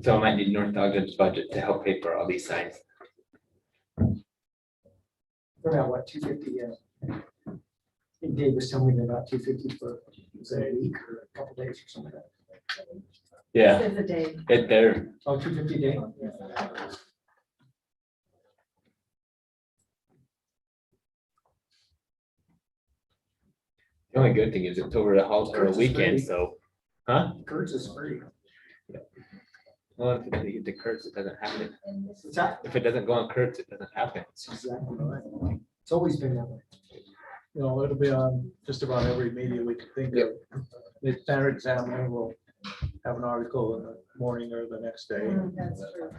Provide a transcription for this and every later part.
So I might need North Ogden's budget to help pay for all these signs. For about what, 250? I think Dave was telling me about 250 for, was it a week or a couple days or something like that? Yeah, It's a day. they're, Oh, 250 a day? the only good thing is it's over the hall for a weekend, so. Huh? Kurtz is free. Well, if it doesn't get to Kurtz, it doesn't happen. What's that? If it doesn't go on Kurtz, it doesn't happen. That's exactly right. It's always been that way. You know, it'll be on just about every media we can think of. The Standard Examiner will have an article in the morning or the next day. That's true.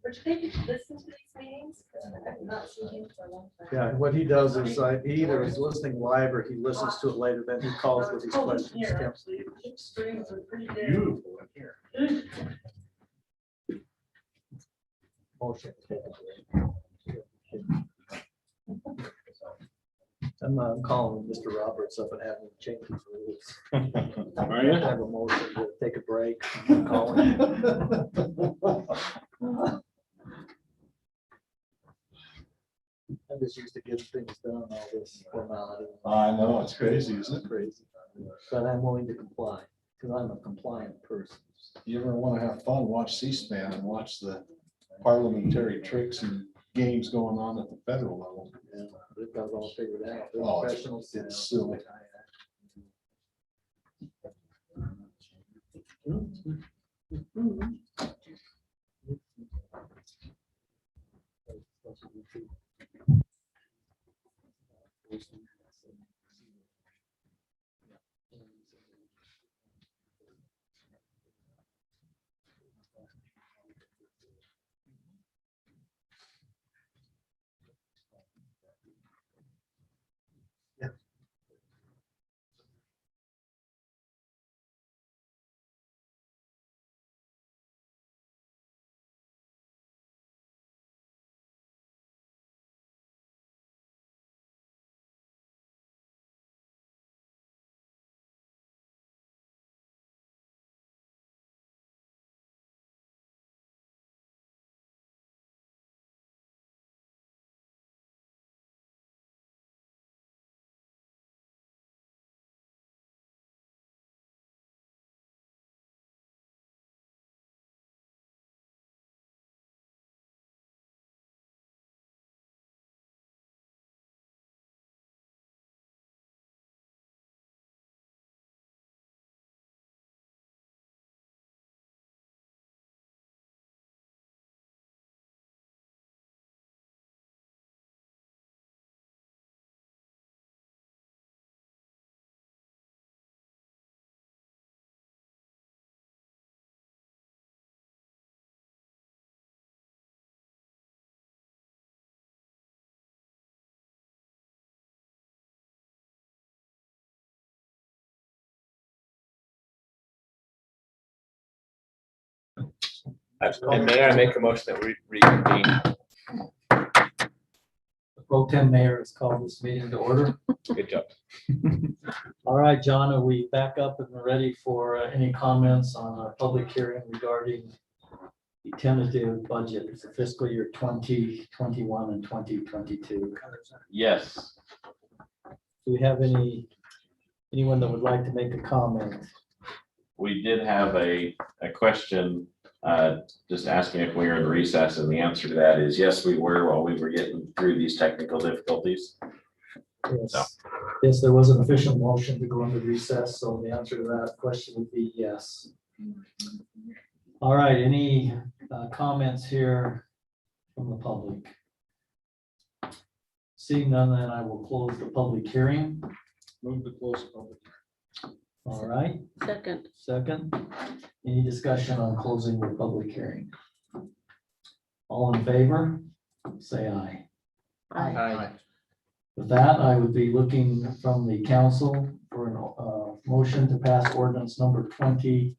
But do they listen to these meetings? I've not seen him for a long time. Yeah, and what he does is like, he either is listening live or he listens to it later, then he calls with these questions. Yeah. Strings are pretty big. Beautiful in here. Motion. I'm calling Mr. Roberts up and having him change his rules. Are you? Have a motion to take a break. I'm calling. I'm just used to getting things done, all this formality. I know, it's crazy, isn't it? Crazy. But I'm willing to comply, because I'm a compliant person. You ever want to have fun, watch C-SPAN and watch the parliamentary tricks and games going on at the federal level. Yeah, they've got it all figured out. They're Oh, professionals. it's silly. And Mayor, I make a motion that we reconvene. The Pro Tem Mayor has called this meeting to order. Good job. All right, John, are we back up and ready for any comments on our public hearing regarding the tentative budget for fiscal year 2021 and 2022? Yes, Do we have anyone that would like to make a comment? we did have a question, just asking if we were in recess, and the answer to that is yes, we were while we were getting through these technical difficulties. Yes, No. yes, there was an official motion to go into recess, so the answer to that question would be yes. All right, any comments here from the public? Seeing none, then I will close the public hearing. Move to close the public. All right, Second. second. Any discussion on closing the public hearing? All in favor, say aye. Aye. With that, I would be looking from the council for a motion to pass ordinance number 2021-20,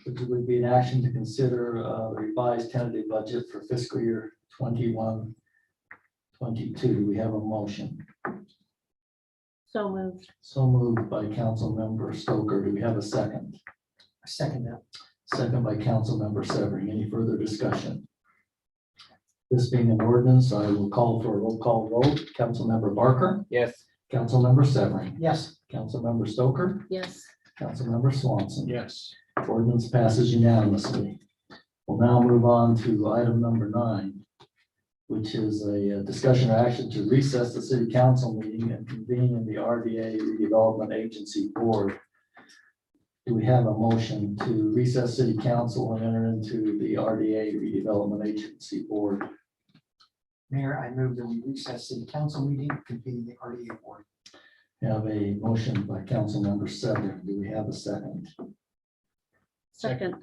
which would be an action to consider a revised tentative budget for fiscal year 21-22. We have a motion. So moved. So moved by Councilmember Stoker. Do we have a second? I second that. Second by Councilmember Severing. Any further discussion? This being an ordinance, I will call for a roll call vote. Councilmember Barker, Yes. Councilmember Severing, Yes. Councilmember Stoker, Yes. Councilmember Swanson. Yes. Ordinance passes unanimously. We'll now move on to item number 9, which is a discussion or action to recess the city council meeting and convene in the RDA redevelopment agency board. Do we have a motion to recess city council and enter into the RDA redevelopment agency board? Mayor, I move that we recess city council meeting, convene the RDA board. We have a motion by Councilmember Severing. Do we have a second? Second.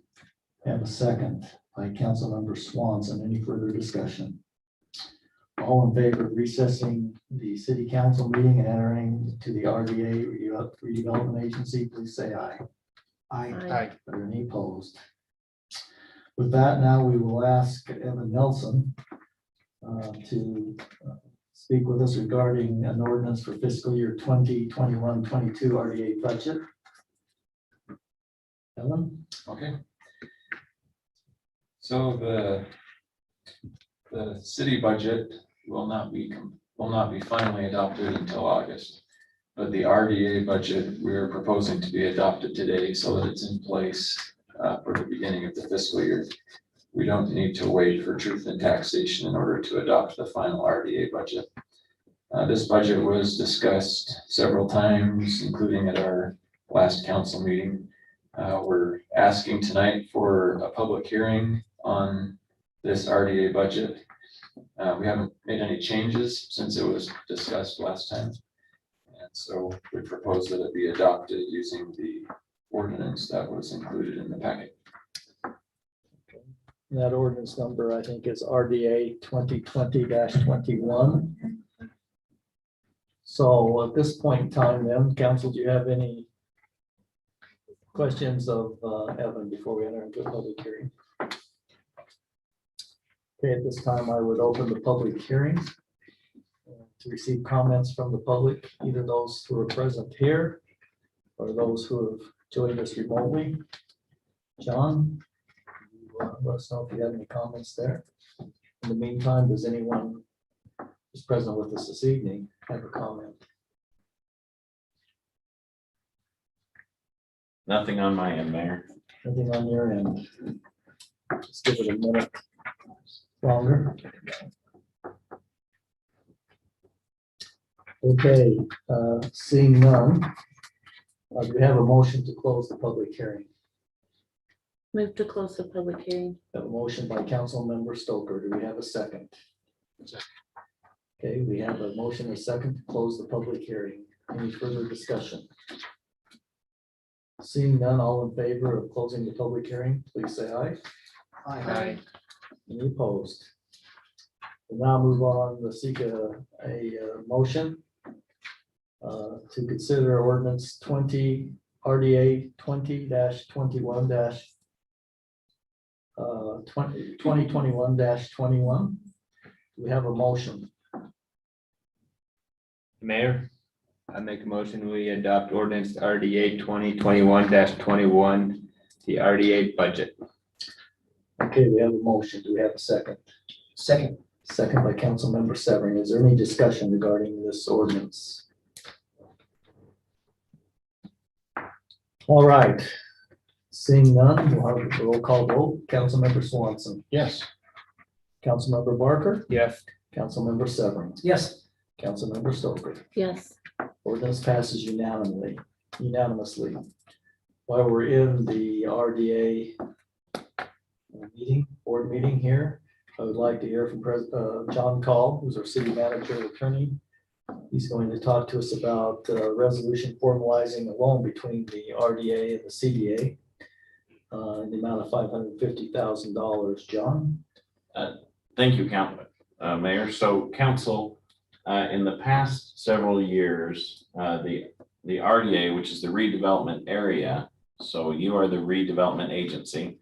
We have a second by Councilmember Swanson. Any further discussion? All in favor of recessing the city council meeting and entering to the RDA redevelopment agency, please say aye. Aye. Are there any opposed? With that, now we will ask Evan Nelson to speak with us regarding an ordinance for fiscal year 2021-22 RDA budget. Evan? Okay. So the city budget will not be finally adopted until August. But the RDA budget, we're proposing to be adopted today so that it's in place for the beginning of the fiscal year. We don't need to wait for truth and taxation in order to adopt the final RDA budget. This budget was discussed several times, including at our last council meeting. We're asking tonight for a public hearing on this RDA budget. We haven't made any changes since it was discussed last time. And so we propose that it be adopted using the ordinance that was included in the packet. That ordinance number, I think, is RDA 2020-21. So at this point in time, then, council, do you have any questions of Evan before we enter into a public hearing? Okay, at this time, I would open the public hearing to receive comments from the public, either those who are present here or those who have joined us remotely. John, let us know if you have any comments there. In the meantime, does anyone who's present with us this evening have a comment? Nothing on my end, Mayor. Anything on your end? Just give it a minute longer. Okay, seeing none, do we have a motion to close the public hearing? Move to close the public hearing. A motion by Councilmember Stoker. Do we have a second? Okay, we have a motion and a second to close the public hearing. Any further discussion? Seeing none, all in favor of closing the public hearing, please say aye. Aye. Any opposed? We'll now move on to seek a motion to consider ordinance 20 RDA 20-21 2021-21. We have a motion. Mayor, I make a motion, we adopt ordinance RDA 2021-21, the RDA budget. Okay, we have a motion. Do we have a second? Second. Second by Councilmember Severing. Is there any discussion regarding this ordinance? All right. Seeing none, we'll have a roll call vote. Councilmember Swanson, Yes. Councilmember Barker, Yes. Councilmember Severing, Yes. Councilmember Stoker. Yes. Ordinance passes unanimously. While we're in the RDA board meeting here, I would like to hear from John Call, who's our city manager and attorney. He's going to talk to us about a resolution formalizing a loan between the RDA and the CDA in the amount of $550,000. John? Thank you, Mayor. So council, in the past several years, the RDA, which is the redevelopment area, so you are the redevelopment agency,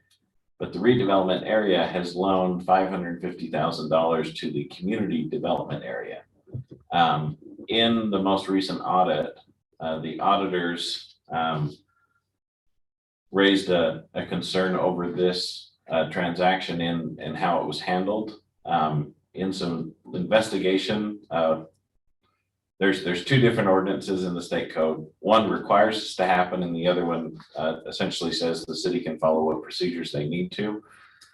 but the redevelopment area has loaned $550,000 to the community development area. in the most recent audit, the auditors raised a concern over this transaction and how it was handled. In some investigation, there's two different ordinances in the state code. One requires this to happen, and the other one essentially says the city can follow what procedures they need to.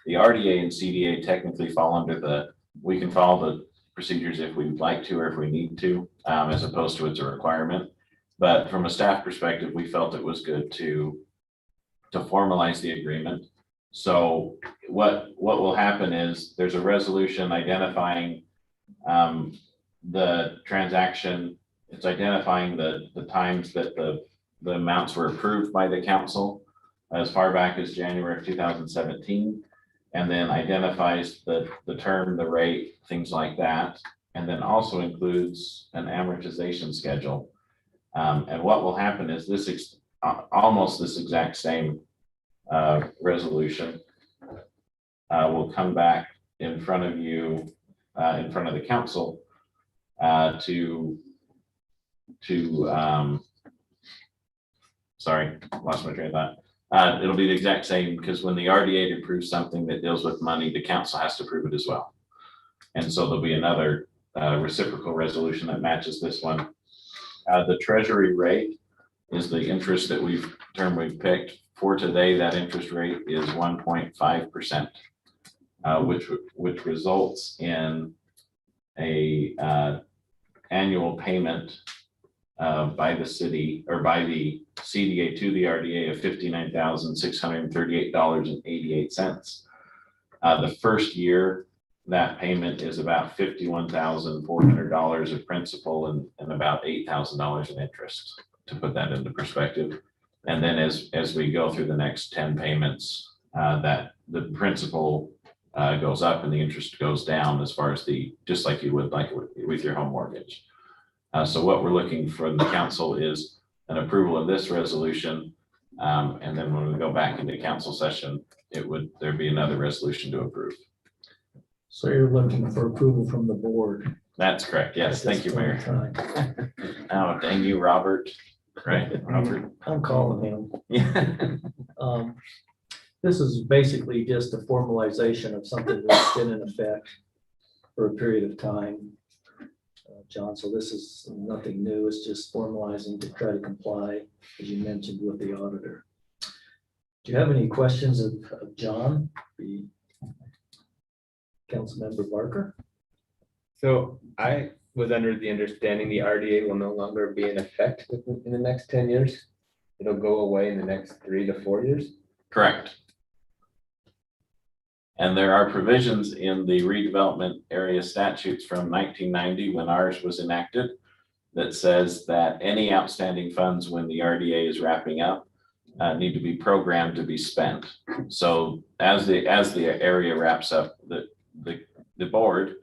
The RDA and CDA technically fall under we can follow the procedures if we'd like to or if we need to, as opposed to it's a requirement. But from a staff perspective, we felt it was good to formalize the agreement. So what will happen is there's a resolution identifying the transaction. It's identifying the times that the amounts were approved by the council as far back as January of 2017, and then identifies the term, the rate, things like that, and then also includes an amortization schedule. And what will happen is almost this exact same resolution will come back in front of you, in front of the council, sorry, lost my train of thought. It'll be the exact same, because when the RDA approves something that deals with money, the council has to approve it as well. And so there'll be another reciprocal resolution that matches this one. The treasury rate is the interest that we've picked. For today, that interest rate is 1.5%, which results in a annual payment by the city or by the CDA to the RDA of $59,638.88. The first year, that payment is about $51,400 of principal and about $8,000 in interest, to put that into perspective. And then as we go through the next 10 payments, that the principal goes up and the interest goes down, as far as just like you would like with your home mortgage. So what we're looking for the council is an approval of this resolution. And then when we go back into council session, there'd be another resolution to approve. So you're looking for approval from the board? That's correct. Yes, thank you, Mayor. Time. Oh, dang you, Robert. Right, Robert. I'm calling him. Yeah. This is basically just a formalization of something that's been in effect for a period of time, John. So this is nothing new. It's just formalizing to try to comply, as you mentioned, with the auditor. Do you have any questions of John, the Councilmember Barker? So I was under the understanding the RDA will no longer be in effect in the next 10 years. It'll go away in the next 3 to 4 years. Correct. And there are provisions in the redevelopment area statutes from 1990, when ours was enacted, that says that any outstanding funds when the RDA is wrapping up need to be programmed to be spent. So as the area wraps up, the board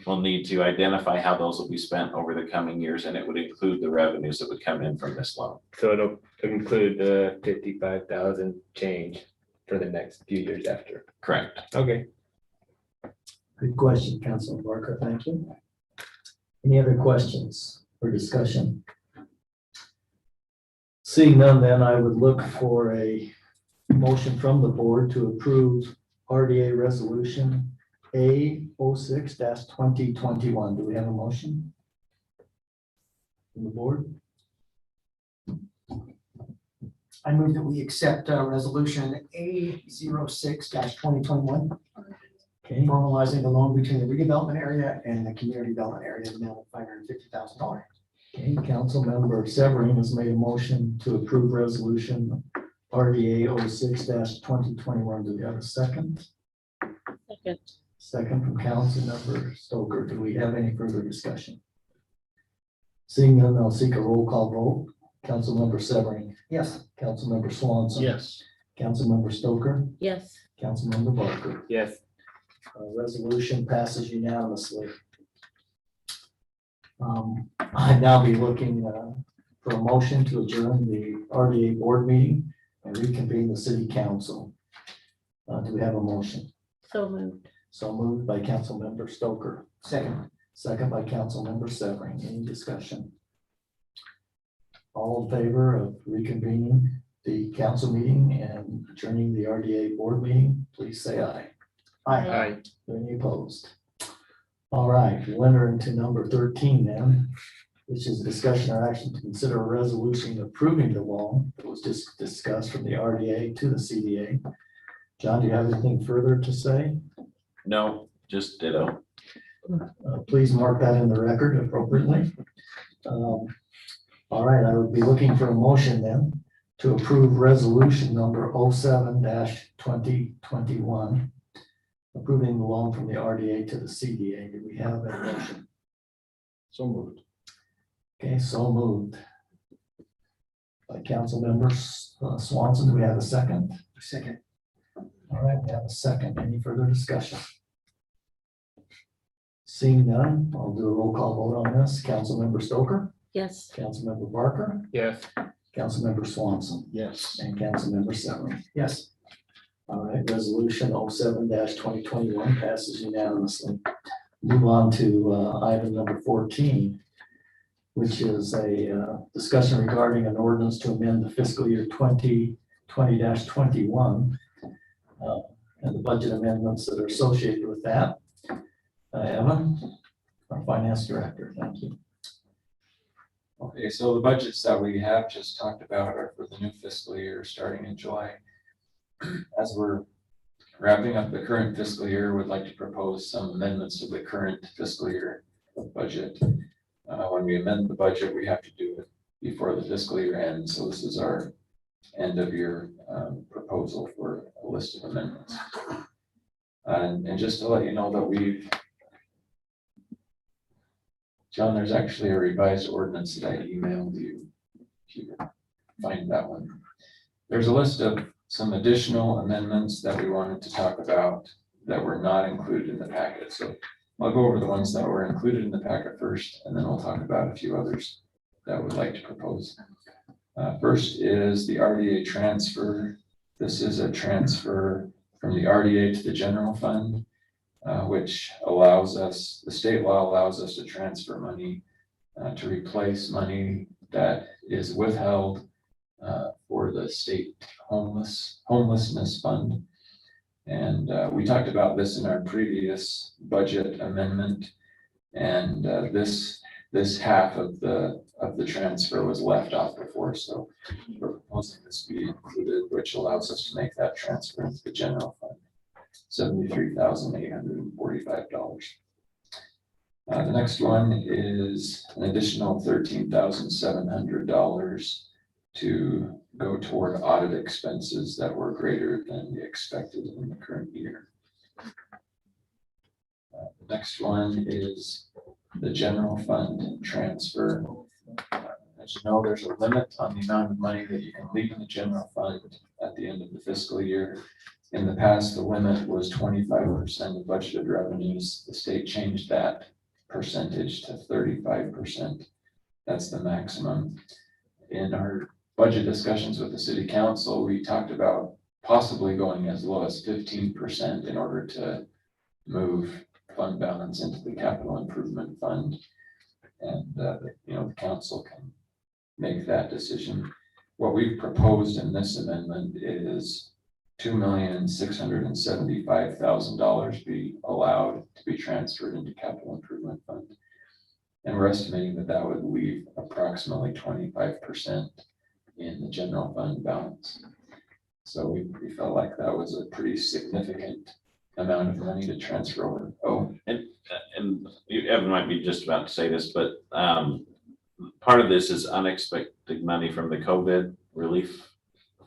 will need to identify how those will be spent over the coming years, and it would include the revenues that would come in from this loan. So it'll include the 55,000 change for the next few years after. Correct. Okay. Good question, Councilman Barker. Thank you. Any other questions or discussion? Seeing none, then I would look for a motion from the board to approve RDA resolution A06-2021. Do we have a motion from the board? I move that we accept resolution A06-2021, Okay, formalizing the loan between the redevelopment area and the community development area, in the amount of $550,000. okay. Councilmember Severin has made a motion to approve resolution RDA 06-2021. Do we have a second? Second. Second from Councilmember Stoker. Do we have any further discussion? Seeing none, I'll seek a roll call vote. Councilmember Severin, Yes. Councilmember Swanson. Yes. Councilmember Stoker, Yes. Councilmember Barker. Yes. Resolution passes unanimously. I'd now be looking for a motion to adjourn the RDA board meeting and reconvene the city council. Do we have a motion? So moved. So moved by Councilmember Stoker, Second. second by Councilmember Severing. Any discussion? All in favor of reconvening the council meeting and adjourning the RDA board meeting, please say aye. Aye. Any opposed? All right, we'll enter into number 13 then, which is a discussion or action to consider a resolution approving the loan that was just discussed from the RDA to the CDA. John, do you have anything further to say? No, just ditto. Please mark that in the record appropriately. All right, I would be looking for a motion then to approve resolution number 07-2021, approving the loan from the RDA to the CDA. Do we have a motion? So moved. Okay, so moved. By council members Swanson, do we have a second? Second. All right, we have a second. Any further discussion? Seeing none, I'll do a roll call vote on this. Councilmember Stoker, Yes. Councilmember Barker, Yes. Councilmember Swanson, Yes. and Councilmember Severing. Yes. All right, resolution 07-2021 passes unanimously. Move on to item number 14, which is a discussion regarding an ordinance to amend the fiscal year 2020-21 and the budget amendments that are associated with that. Evan, our finance director, thank you. Okay, so the budgets that we have just talked about are for the new fiscal year starting in July. As we're wrapping up the current fiscal year, we'd like to propose some amendments to the current fiscal year budget. When we amend the budget, we have to do it before the fiscal year ends. So this is our end of year proposal for a list of amendments. And just to let you know that John, there's actually a revised ordinance that I emailed you, if you can find that one. There's a list of some additional amendments that we wanted to talk about that were not included in the packet. So I'll go over the ones that were included in the packet first, and then we'll talk about a few others that would like to propose. First is the RDA transfer. This is a transfer from the RDA to the general fund, which allows us, the state law allows us to transfer money to replace money that is withheld for the state homelessness fund. And we talked about this in our previous budget amendment. And this half of the transfer was left off before. So we're proposing this be included, which allows us to make that transfer into the general fund. $73,845. The next one is an additional $13,700 to go toward audit expenses that were greater than the expected in the current year. The next one is the general fund transfer. As you know, there's a limit on the amount of money that you can leave in the general fund at the end of the fiscal year. In the past, the limit was 25% of budgeted revenues. The state changed that percentage to 35%. That's the maximum. In our budget discussions with the city council, we talked about possibly going as low as 15% in order to move fund balance into the capital improvement fund. And, the council can make that decision. What we've proposed in this amendment is $2,675,000 be allowed to be transferred into capital improvement fund. And we're estimating that that would leave approximately 25% in the general fund balance. So we felt like that was a pretty significant amount of money to transfer over. Oh, And Evan might be just about to say this, but part of this is unexpected money from the COVID relief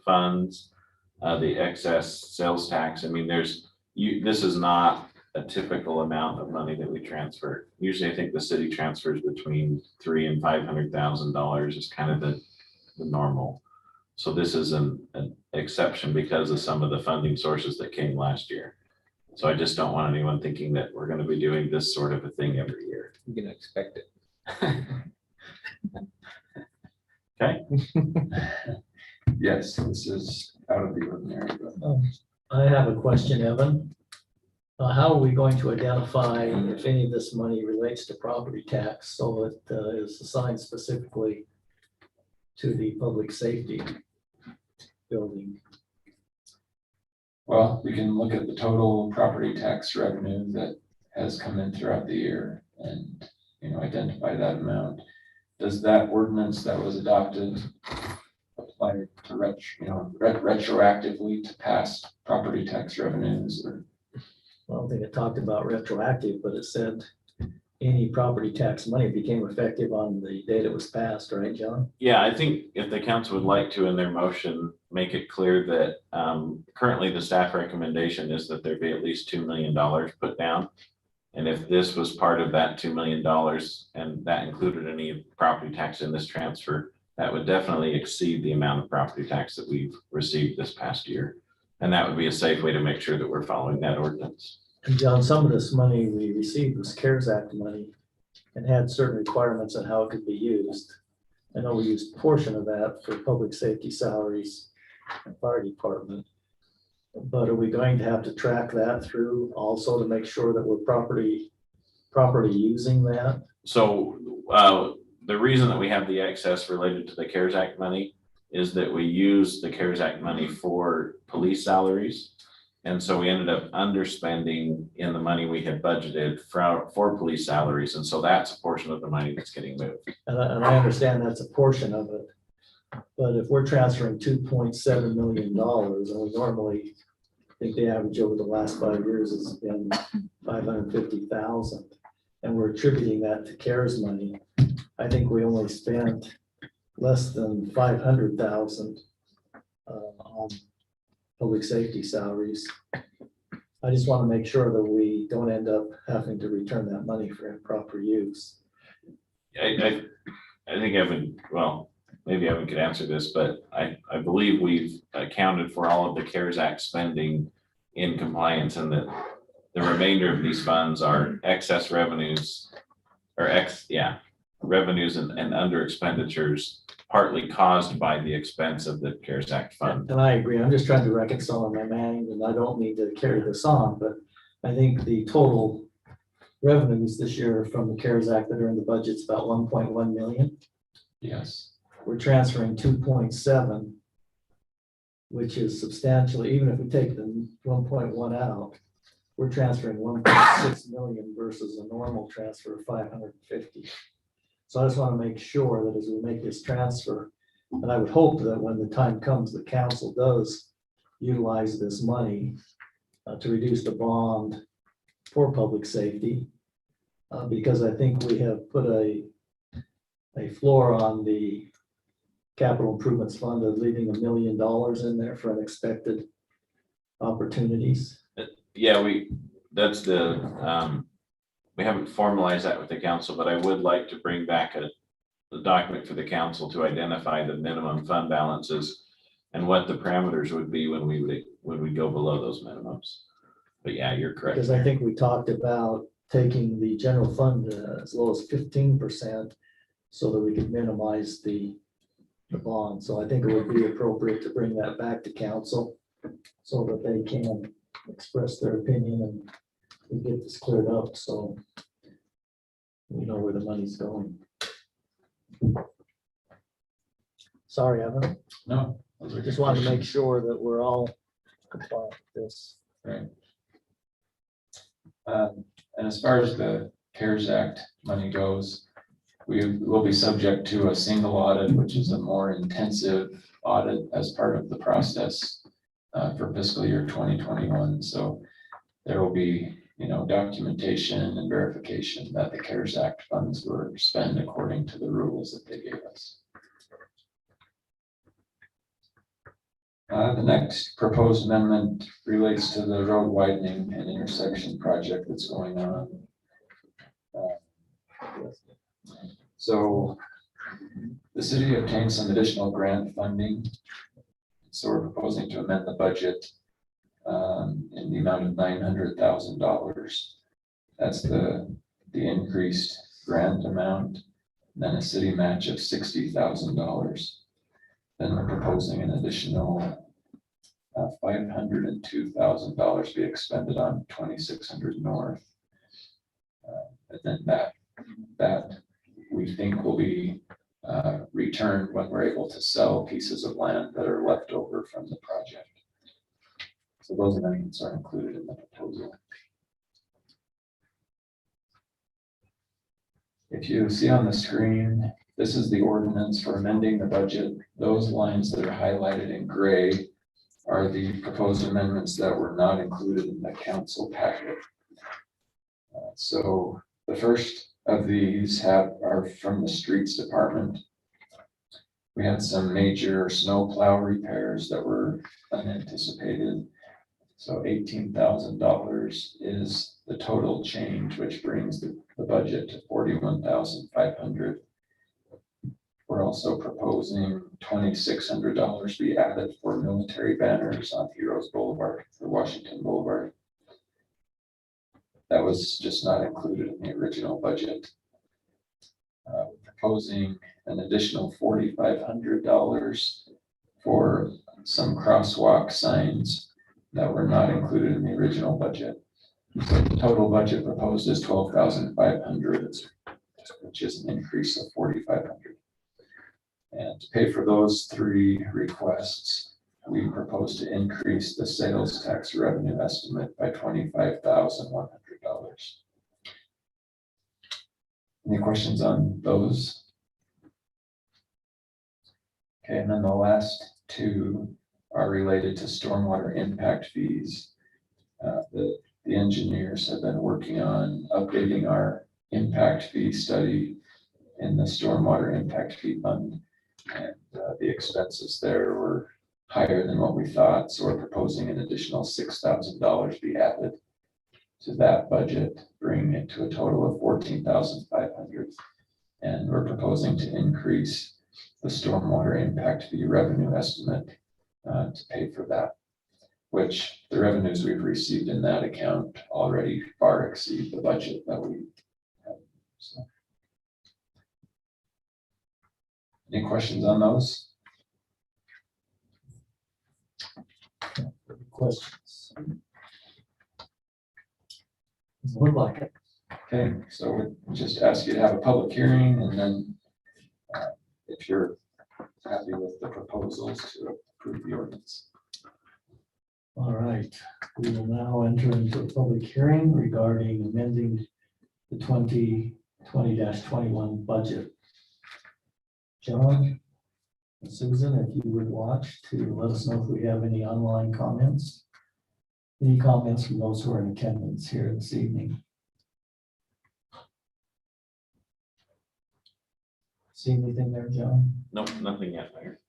funds, the excess sales tax. I mean, this is not a typical amount of money that we transfer. Usually I think the city transfers between $300,000 and $500,000 is kind of the normal. So this is an exception because of some of the funding sources that came last year. So I just don't want anyone thinking that we're going to be doing this sort of a thing every year. You can expect it. Okay. yes, this is out of the ordinary. But I have a question, Evan. How are we going to identify if any of this money relates to property tax so it is assigned specifically to the public safety building? Well, we can look at the total property tax revenue that has come in throughout the year and, identify that amount. Does that ordinance that was adopted apply to retroactively to past property tax revenues or? I don't think it talked about retroactive, but it said any property tax money became effective on the date it was passed, right, John? Yeah, I think if the council would like to, in their motion, make it clear that currently the staff recommendation is that there be at least $2 million put down. And if this was part of that $2 million and that included any property tax in this transfer, that would definitely exceed the amount of property tax that we've received this past year. And that would be a safe way to make sure that we're following that ordinance. And John, some of this money we received was CARES Act money and had certain requirements on how it could be used. I know we used a portion of that for public safety salaries and fire department. But are we going to have to track that through also to make sure that we're properly using that? So the reason that we have the excess related to the CARES Act money is that we use the CARES Act money for police salaries. And so we ended up underspending in the money we had budgeted for police salaries. And so that's a portion of the money that's getting moved. And I understand that's a portion of it. But if we're transferring $2.7 million, and we normally think the average over the last 5 years has been 550,000, and we're attributing that to CARES money, I think we only spent less than 500,000 on public safety salaries. I just want to make sure that we don't end up having to return that money for improper use. I think Evan, well, maybe Evan could answer this, but I believe we've accounted for all of the CARES Act spending in compliance, and that the remainder of these funds are excess revenues or revenues and under expenditures, partly caused by the expense of the CARES Act fund. And I agree. I'm just trying to reconcile in my mind, and I don't need to carry this on, but I think the total revenues this year from the CARES Act that are in the budget is about 1.1 million. Yes. We're transferring 2.7, which is substantially, even if we take the 1.1 out, we're transferring 1.6 million versus a normal transfer of 550. So I just want to make sure that as we make this transfer, and I would hope that when the time comes, the council does utilize this money to reduce the bond for public safety, because I think we have put a floor on the capital improvements fund of leaving $1 million in there for unexpected opportunities. Yeah, we haven't formalized that with the council, but I would like to bring back the document for the council to identify the minimum fund balances and what the parameters would be when we go below those minimums. But yeah, you're correct. Because I think we talked about taking the general fund as low as 15% so that we could minimize the bond. So I think it would be appropriate to bring that back to council so that they can express their opinion and we get this cleared up so we know where the money's going. Sorry, Evan. No. I just wanted to make sure that we're all compliant with this. Right. And as far as the CARES Act money goes, we will be subject to a single audit, which is a more intensive audit as part of the process for fiscal year 2021. So there will be, documentation and verification that the CARES Act funds were spent according to the rules that they gave us. The next proposed amendment relates to the road widening and intersection project that's going on. So the city obtained some additional grant funding. So we're proposing to amend the budget in the amount of $900,000. That's the increased grant amount, then a city match of $60,000. Then we're proposing an additional $502,000 be expended on 2600 North. And then that we think will be returned when we're able to sell pieces of land that are left over from the project. So those amendments are included in the proposal. If you see on the screen, this is the ordinance for amending the budget. Those lines that are highlighted in gray are the proposed amendments that were not included in the council packet. So the first of these are from the streets department. We had some major snow plow repairs that were unanticipated. So $18,000 is the total change, which brings the budget to $41,500. We're also proposing $2,600 be added for military banners on Heroes Boulevard for Washington Boulevard. That was just not included in the original budget. Proposing an additional $4,500 for some crosswalk signs that were not included in the original budget. So the total budget proposed is $12,500, which is an increase of $4,500. And to pay for those three requests, we propose to increase the sales tax revenue estimate by $25,100. Any questions on those? Okay, and then the last two are related to stormwater impact fees. The engineers have been working on updating our impact fee study in the stormwater impact fee fund. And the expenses there were higher than what we thought, so we're proposing an additional $6,000 be added to that budget, bringing it to a total of $14,500. And we're proposing to increase the stormwater impact fee revenue estimate to pay for that, which the revenues we've received in that account already far exceed the budget that we have. So. Any questions on those? Questions? Doesn't look like it. Okay, so we just ask you to have a public hearing, and then if you're happy with the proposals, to approve the ordinance. All right, we will now enter into a public hearing regarding amending the 2020-21 budget. John and Susan, if you would watch to let us know if we have any online comments. Any comments from those who are in attendance here this evening? See anything there, John? Nope, nothing yet, Mayor.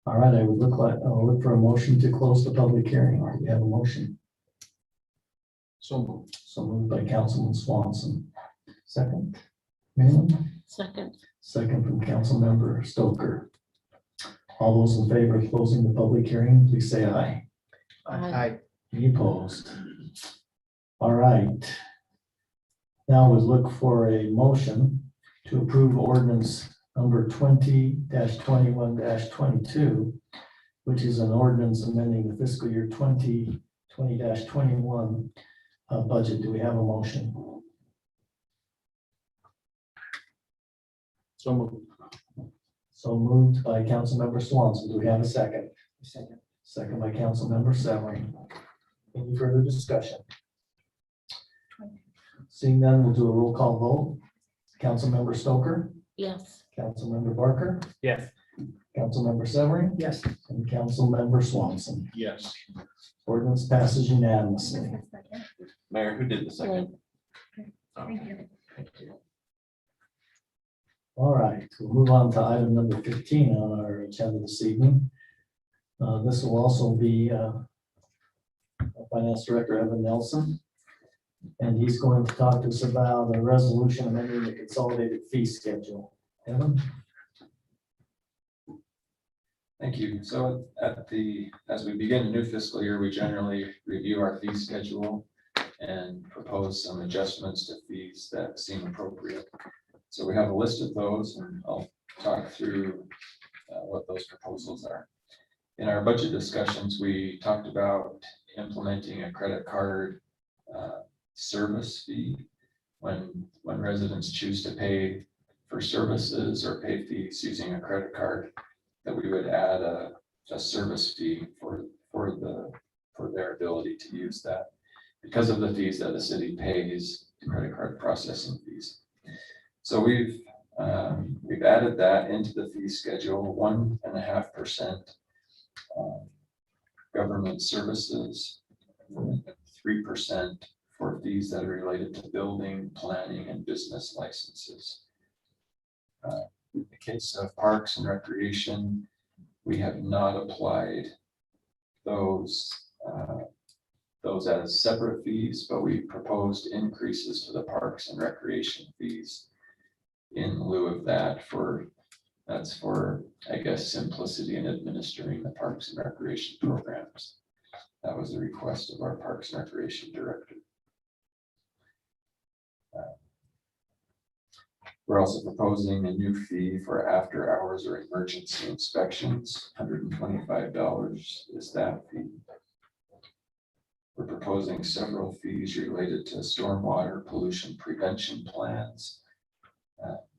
All right, I would I'll look for a motion to close the public hearing. All right, we have a motion. So moved. So moved by Councilman Swanson. Second. Newman? Second. Second from Councilmember Stoker. All those in favor of closing the public hearing, please say aye. Aye. Any opposed? All right. Now we look for a motion to approve ordinance number 20-21-22, which is an ordinance amending the fiscal year 2020-21 budget. Do we have a motion? So moved. So moved by Councilmember Swanson. Do we have a second? Second. Second by Councilmember Severing. Any further discussion? Seeing none, we'll do a roll call vote. Councilmember Stoker, Yes. Councilmember Barker, Yes. Councilmember Severing, Yes. and Councilmember Swanson. Yes. Ordinance passes unanimously. Mayor, who did the second? Thank you. All right, we'll move on to item number 15 on our agenda this evening. This will also be Finance Director Evan Nelson. And he's going to talk to us about a resolution amending the consolidated fee schedule. Evan? Thank you. So as we begin a new fiscal year, we generally review our fee schedule and propose some adjustments to fees that seem appropriate. So we have a list of those, and I'll talk through what those proposals are. In our budget discussions, we talked about implementing a credit card service fee when residents choose to pay for services or pay fees using a credit card, that we would add a service fee for their ability to use that because of the fees that the city pays, credit card processing fees. So we've added that into the fee schedule, 1.5% government services, 3% for fees that are related to building, planning, and business licenses. In the case of parks and recreation, we have not applied those as separate fees, but we proposed increases to the parks and recreation fees in lieu of that. That's for, I guess, simplicity in administering the parks and recreation programs. That was the request of our Parks and Recreation Director. We're also proposing a new fee for after hours or emergency inspections. $125 is that fee. We're proposing several fees related to stormwater pollution prevention plans.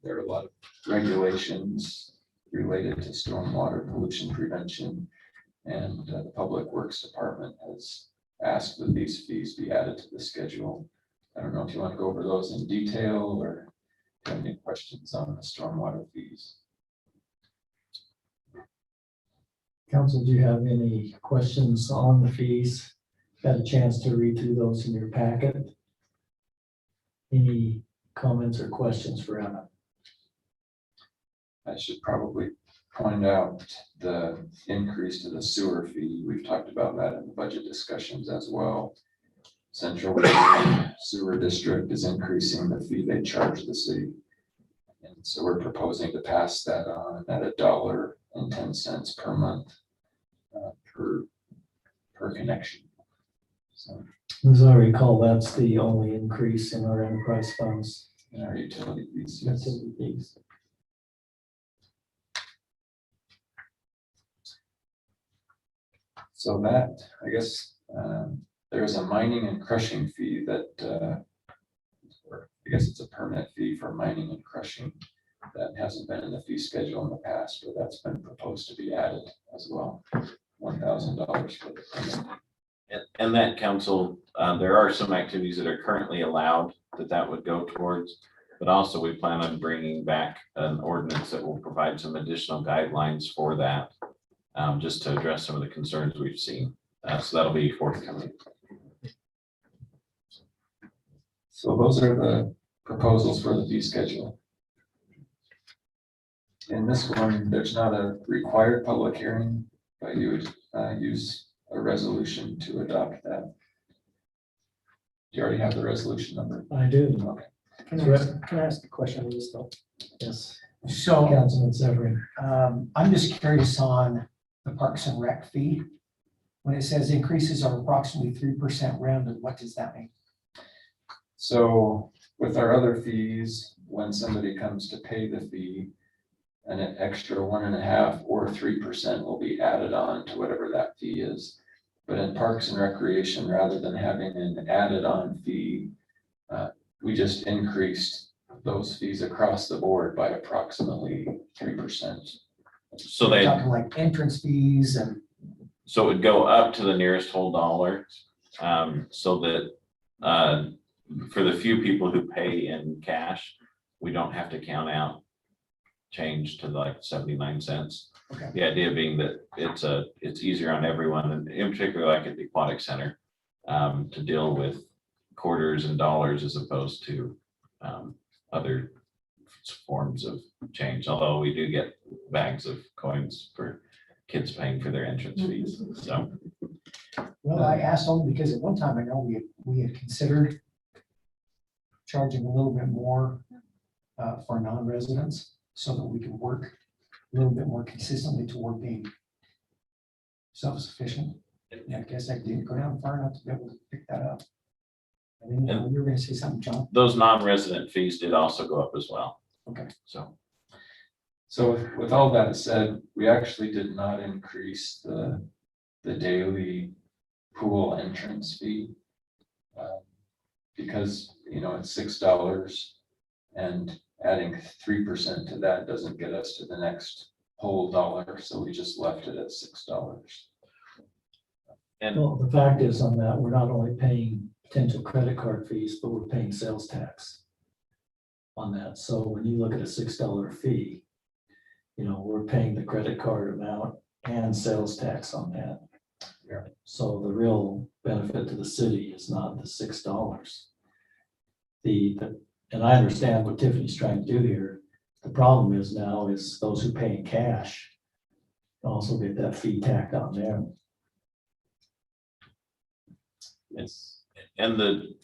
There are a lot of regulations related to stormwater pollution prevention, and the Public Works Department has asked that these fees be added to the schedule. I don't know if you want to go over those in detail or have any questions on the stormwater fees. Council, do you have any questions on the fees? Got a chance to read through those in your packet? Any comments or questions for Emma? I should probably point out the increase to the sewer fee. We've talked about that in the budget discussions as well. Central Sewer District is increasing the fee they charge the city. And so we're proposing to pass that on at $1.10 per month per connection. So As I recall, that's the only increase in our enterprise funds. in our utility fees. That's Yes. in the fees. So that, I guess, there's a mining and crushing fee that, or I guess it's a permit fee for mining and crushing that hasn't been in the fee schedule in the past, but that's been proposed to be added as well. $1,000 for the permit. And that council, there are some activities that are currently allowed that would go towards, but also we plan on bringing back an ordinance that will provide some additional guidelines for that, just to address some of the concerns we've seen. So that'll be forthcoming. So those are the proposals for the fee schedule. In this one, there's not a required public hearing, but you would use a resolution to adopt that. Do you already have the resolution number? I do. Okay. Can I ask a question on this though? Yes. So, Councilman Severin. I'm just curious on the Parks and Rec fee. When it says increases are approximately 3% rounded, what does that mean? So with our other fees, when somebody comes to pay the fee, an extra 1.5% or 3% will be added on to whatever that fee is. But in Parks and Recreation, rather than having an added on fee, we just increased those fees across the board by approximately 3%. So We're they, talking like entrance fees and, so it would go up to the nearest whole dollar, so that, for the few people who pay in cash, we don't have to count out change to like 79 cents. Okay. The idea being that it's easier on everyone, and in particular like at the aquatic center, to deal with quarters and dollars as opposed to other forms of change, although we do get bags of coins for kids paying for their entrance fees. So well, I asked only because at one time I know we had considered charging a little bit more for non-residents so that we can work a little bit more consistently toward being self-sufficient. Yeah, I guess I didn't go down far enough to be able to pick that up. I didn't know you were gonna say something, John. those non-resident fees did also go up as well. Okay. So with all that said, we actually did not increase the daily pool entrance fee. Because, it's $6 and adding 3% to that doesn't get us to the next whole dollar, so we just left it at $6. And Well, the fact is on that, we're not only paying potential credit card fees, but we're paying sales tax on that. So when you look at a $6 fee, we're paying the credit card amount and sales tax on that. Yeah. So the real benefit to the city is not the $6. And I understand what Tiffany's trying to do here. The problem is now is those who pay in cash also get that fee tacked on them. it's, and the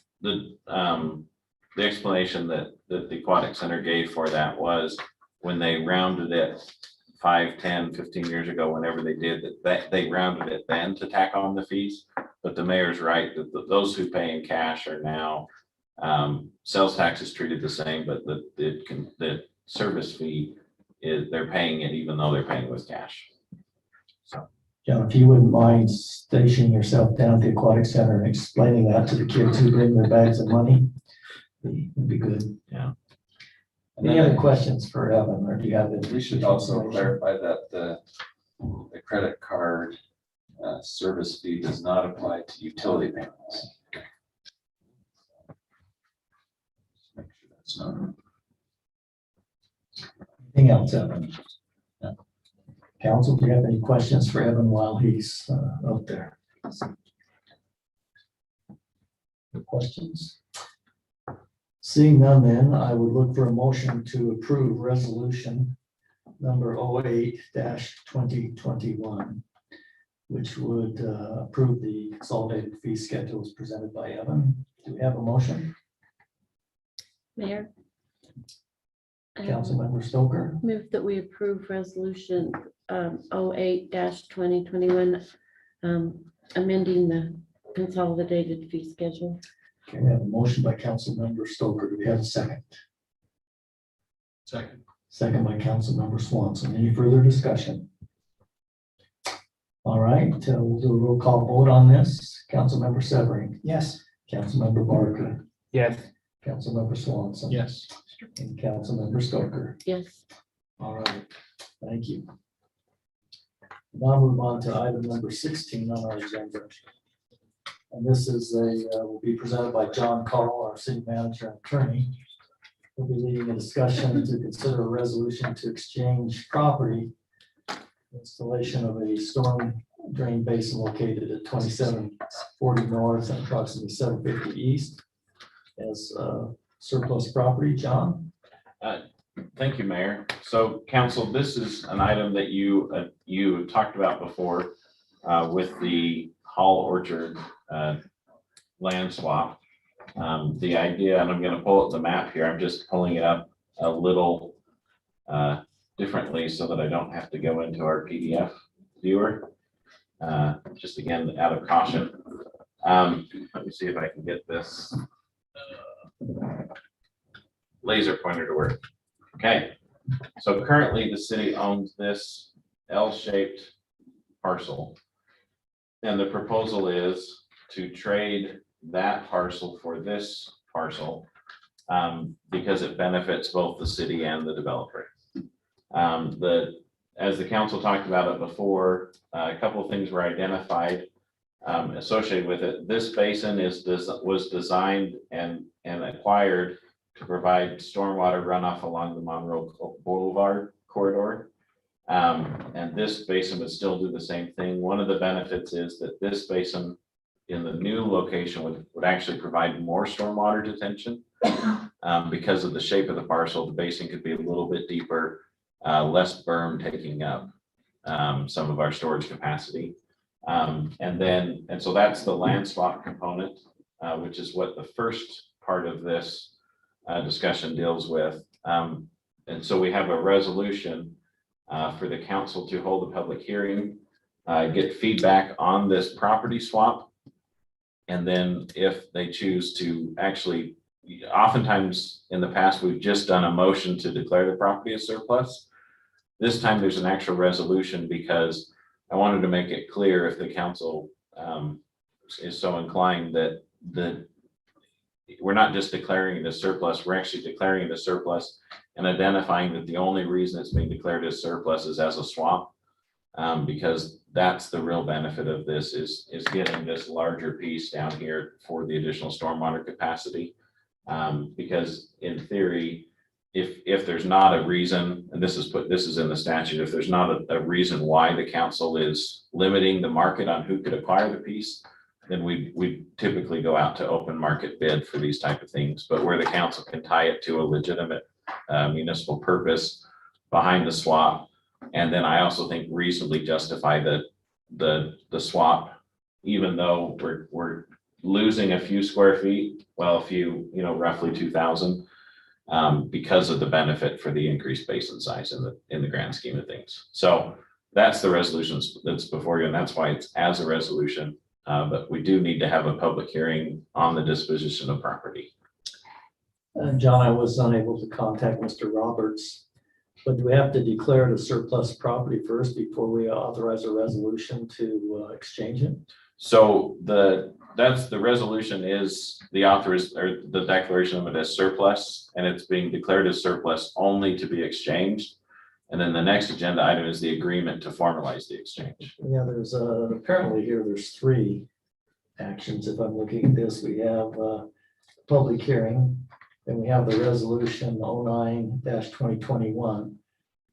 explanation that the aquatic center gave for that was when they rounded it 5, 10, 15 years ago, whenever they did that, they rounded it then to tack on the fees. But the mayor's right, that those who pay in cash are now, sales tax is treated the same, but the service fee is, they're paying it even though they're paying with cash. John, if you wouldn't mind stationing yourself down at the aquatic center and explaining that to the kids who bring their bags of money, would be good. Yeah. And Any other then questions for Evan, or do you have? we should also clarify that the credit card service fee does not apply to utility payments. Just make sure that's known. Anything else, Evan? No. Council, do you have any questions for Evan while he's out there? No questions? Seeing none, then I would look for a motion to approve resolution number 08-2021, which would approve the consolidated fee schedules presented by Evan. Do we have a motion? Mayor. Councilmember Stoker, Move that we approve resolution 08-2021, amending the consolidated fee schedule. okay, we have a motion by Councilmember Stoker. Do we have a second? Second. Second by Councilmember Swanson. Any further discussion? All right, we'll do a roll call vote on this. Councilmember Severing, Yes. Councilmember Barker, Yes. Councilmember Swanson. Yes. And Councilmember Stoker. Yes. All right, thank you. Now move on to item number 16 on our agenda. And this is will be presented by John Carl, our city manager and attorney. We'll be leading a discussion to consider a resolution to exchange property, installation of a storm drain basin located at 2740 north and approximately 750 east as surplus property. John? Thank you, Mayor. So council, this is an item that you talked about before with the Hall Orchard land swap. The idea, and I'm going to pull up the map here. I'm just pulling it up a little differently so that I don't have to go into our PDF viewer. Just again, out of caution. Let me see if I can get this laser pointer to work. Okay, so currently the city owns this L-shaped parcel. And the proposal is to trade that parcel for this parcel because it benefits both the city and the developer. As the council talked about it before, a couple of things were identified associated with it. This basin was designed and acquired to provide stormwater runoff along the Monroe Boulevard corridor. And this basin would still do the same thing. One of the benefits is that this basin in the new location would actually provide more stormwater detention. Because of the shape of the parcel, the basin could be a little bit deeper, less berm taking up some of our storage capacity. And so that's the land swap component, which is what the first part of this discussion deals with. And so we have a resolution for the council to hold a public hearing, get feedback on this property swap. And then if they choose to actually oftentimes in the past, we've just done a motion to declare the property as surplus. This time there's an actual resolution because I wanted to make it clear if the council is so inclined that we're not just declaring it as surplus, we're actually declaring it as surplus and identifying that the only reason it's being declared as surplus is as a swap. Because that's the real benefit of this is getting this larger piece down here for the additional stormwater capacity. Because in theory, if there's not a reason, and this is in the statute, if there's not a reason why the council is limiting the market on who could acquire the piece, then we typically go out to open market bid for these type of things. But where the council can tie it to a legitimate municipal purpose behind the swap, and then I also think reasonably justify the swap, even though we're losing a few square feet, well, a few, roughly 2,000, because of the benefit for the increased basin size in the grand scheme of things. So that's the resolution that's before you, and that's why it's as a resolution. But we do need to have a public hearing on the disposition of property. John, I was unable to contact Mr. Roberts, but do we have to declare it a surplus property first before we authorize a resolution to exchange it? So the resolution is the declaration of it as surplus, and it's being declared as surplus only to be exchanged. And then the next agenda item is the agreement to formalize the exchange. Yeah, there's apparently here there's 3 actions. If I'm looking at this, we have public hearing, then we have the resolution 09-2021,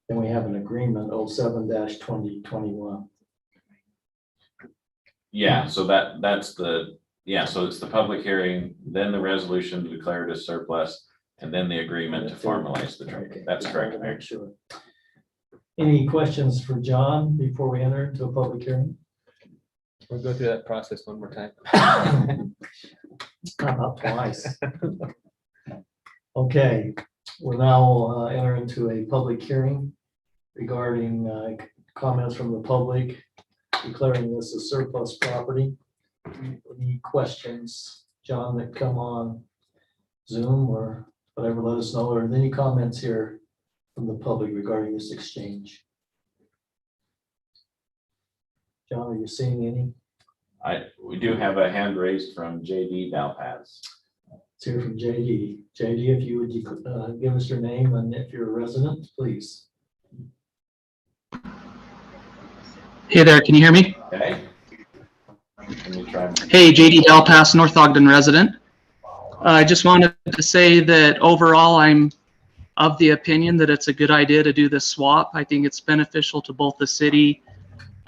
then we have an agreement 07-2021. Yeah, so so it's the public hearing, then the resolution to declare it as surplus, and then the agreement to formalize the trade. Okay, That's correct, Mayor. Sure. Any questions for John before we enter into a public hearing? We'll go through that process one more time. About twice. Okay, we'll now enter into a public hearing regarding comments from the public declaring this as surplus property. Any questions, John, that come on Zoom or whatever, let us know. Or any comments here from the public regarding this exchange? John, are you seeing any? We do have a hand raised from JD Valpaz. Let's hear from JD. JD, if you would give us your name and if you're a resident, please. Hey there, can you hear me? Okay. Let me try. Hey, JD Delpass, North Ogden resident. I just wanted to say that overall, I'm of the opinion that it's a good idea to do this swap. I think it's beneficial to both the city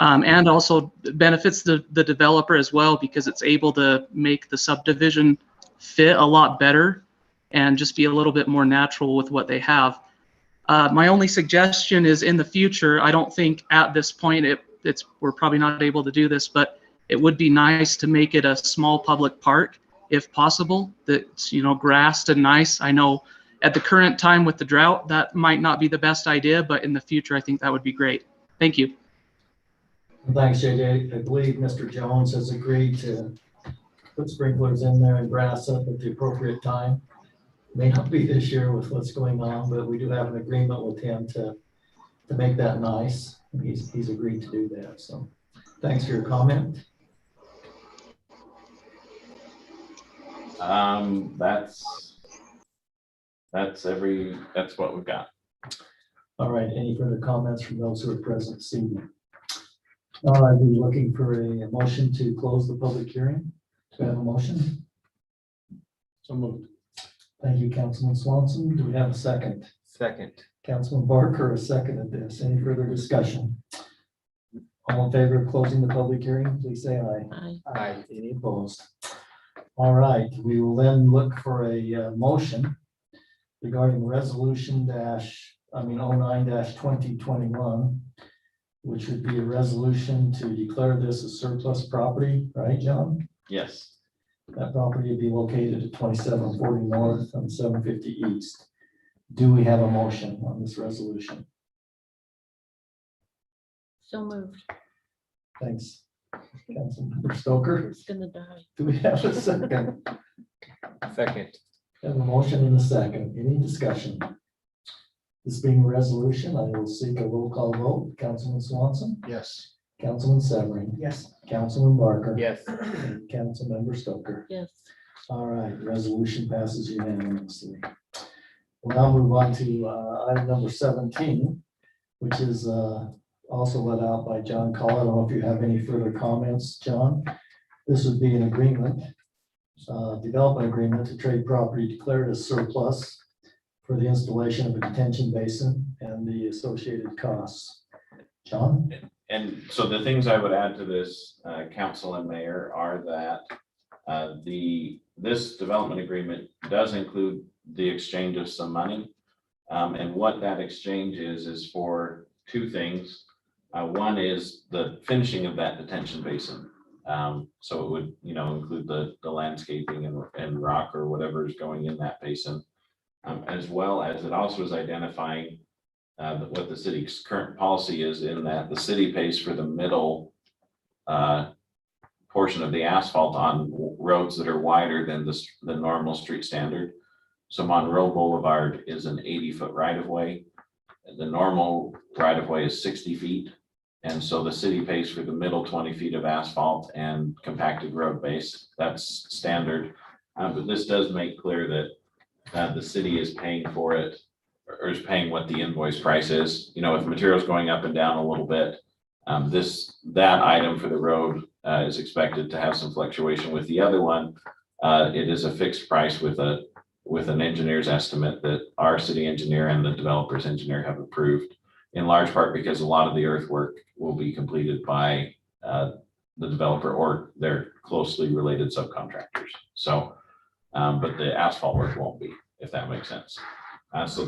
and also benefits the developer as well, because it's able to make the subdivision fit a lot better and just be a little bit more natural with what they have. My only suggestion is in the future, I don't think at this point we're probably not able to do this, but it would be nice to make it a small public park if possible, that's, grassed and nice. I know at the current time with the drought, that might not be the best idea, but in the future, I think that would be great. Thank you. Thanks, JJ. I believe Mr. Jones has agreed to put sprinklers in there and grass up at the appropriate time. May not be this year with what's going on, but we do have an agreement with him to make that nice. He's agreed to do that. So thanks for your comment. That's what we've got. All right. Any further comments from those who are present this evening? I'd be looking for a motion to close the public hearing. Do we have a motion? So moved. Thank you, Councilman Swanson. Do we have a second? Second. Councilman Barker, a second at this. Any further discussion? All in favor of closing the public hearing, please say aye. Aye. Aye. Any opposed? All right, we will then look for a motion regarding resolution 09-2021, which would be a resolution to declare this as surplus property, right, John? Yes. That property would be located at 2740 North and 750 East. Do we have a motion on this resolution? So moved. Thanks, Councilmember Stoker. It's gonna die. Do we have a second? Second. Have a motion and a second. Any discussion? This being a resolution, I will seek a roll call vote. Councilman Swanson, Yes. Councilman Severing, Yes. Councilman Barker. Yes. And Councilmember Stoker. Yes. All right, resolution passes unanimously. We'll now move on to item number 17, which is also let out by John Call. I don't know if you have any further comments, John. This would be an agreement, development agreement to trade property declared as surplus for the installation of a detention basin and the associated costs. John? And so the things I would add to this, council and mayor, are that this development agreement does include the exchange of some money. And what that exchange is for two things. One is the finishing of that detention basin. So it would, include the landscaping and rock or whatever is going in that basin. As well as it also is identifying what the city's current policy is, in that the city pays for the middle portion of the asphalt on roads that are wider than the normal street standard. So Monroe Boulevard is an 80-foot right of way. The normal right of way is 60 feet. And so the city pays for the middle 20 feet of asphalt and compacted road base. That's standard. But this does make clear that the city is paying for it, or is paying what the invoice price is. With materials going up and down a little bit, that item for the road is expected to have some fluctuation. With the other one, it is a fixed price with an engineer's estimate that our city engineer and the developer's engineer have approved, in large part because a lot of the earthwork will be completed by the developer or their closely related subcontractors. So, but the asphalt work won't be, if that makes sense. So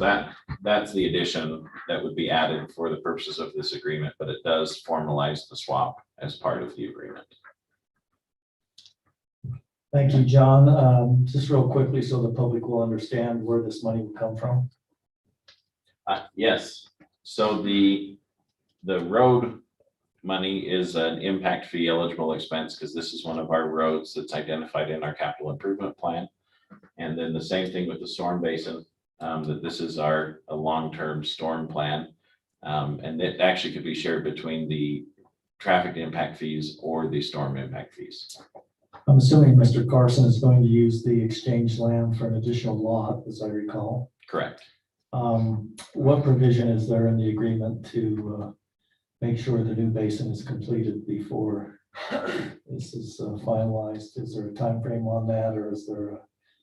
that's the addition that would be added for the purposes of this agreement, but it does formalize the swap as part of the agreement. Thank you, John. Just real quickly, so the public will understand where this money will come from. Yes, so the road money is an impact fee eligible expense, because this is one of our roads that's identified in our capital improvement plan. And then the same thing with the storm basin, that this is a long-term storm plan. And it actually could be shared between the traffic impact fees or the storm impact fees. I'm assuming Mr. Carson is going to use the exchange land for an additional lot, as I recall. Correct. What provision is there in the agreement to make sure the new basin is completed before this is finalized? Is there a time frame on that, or is there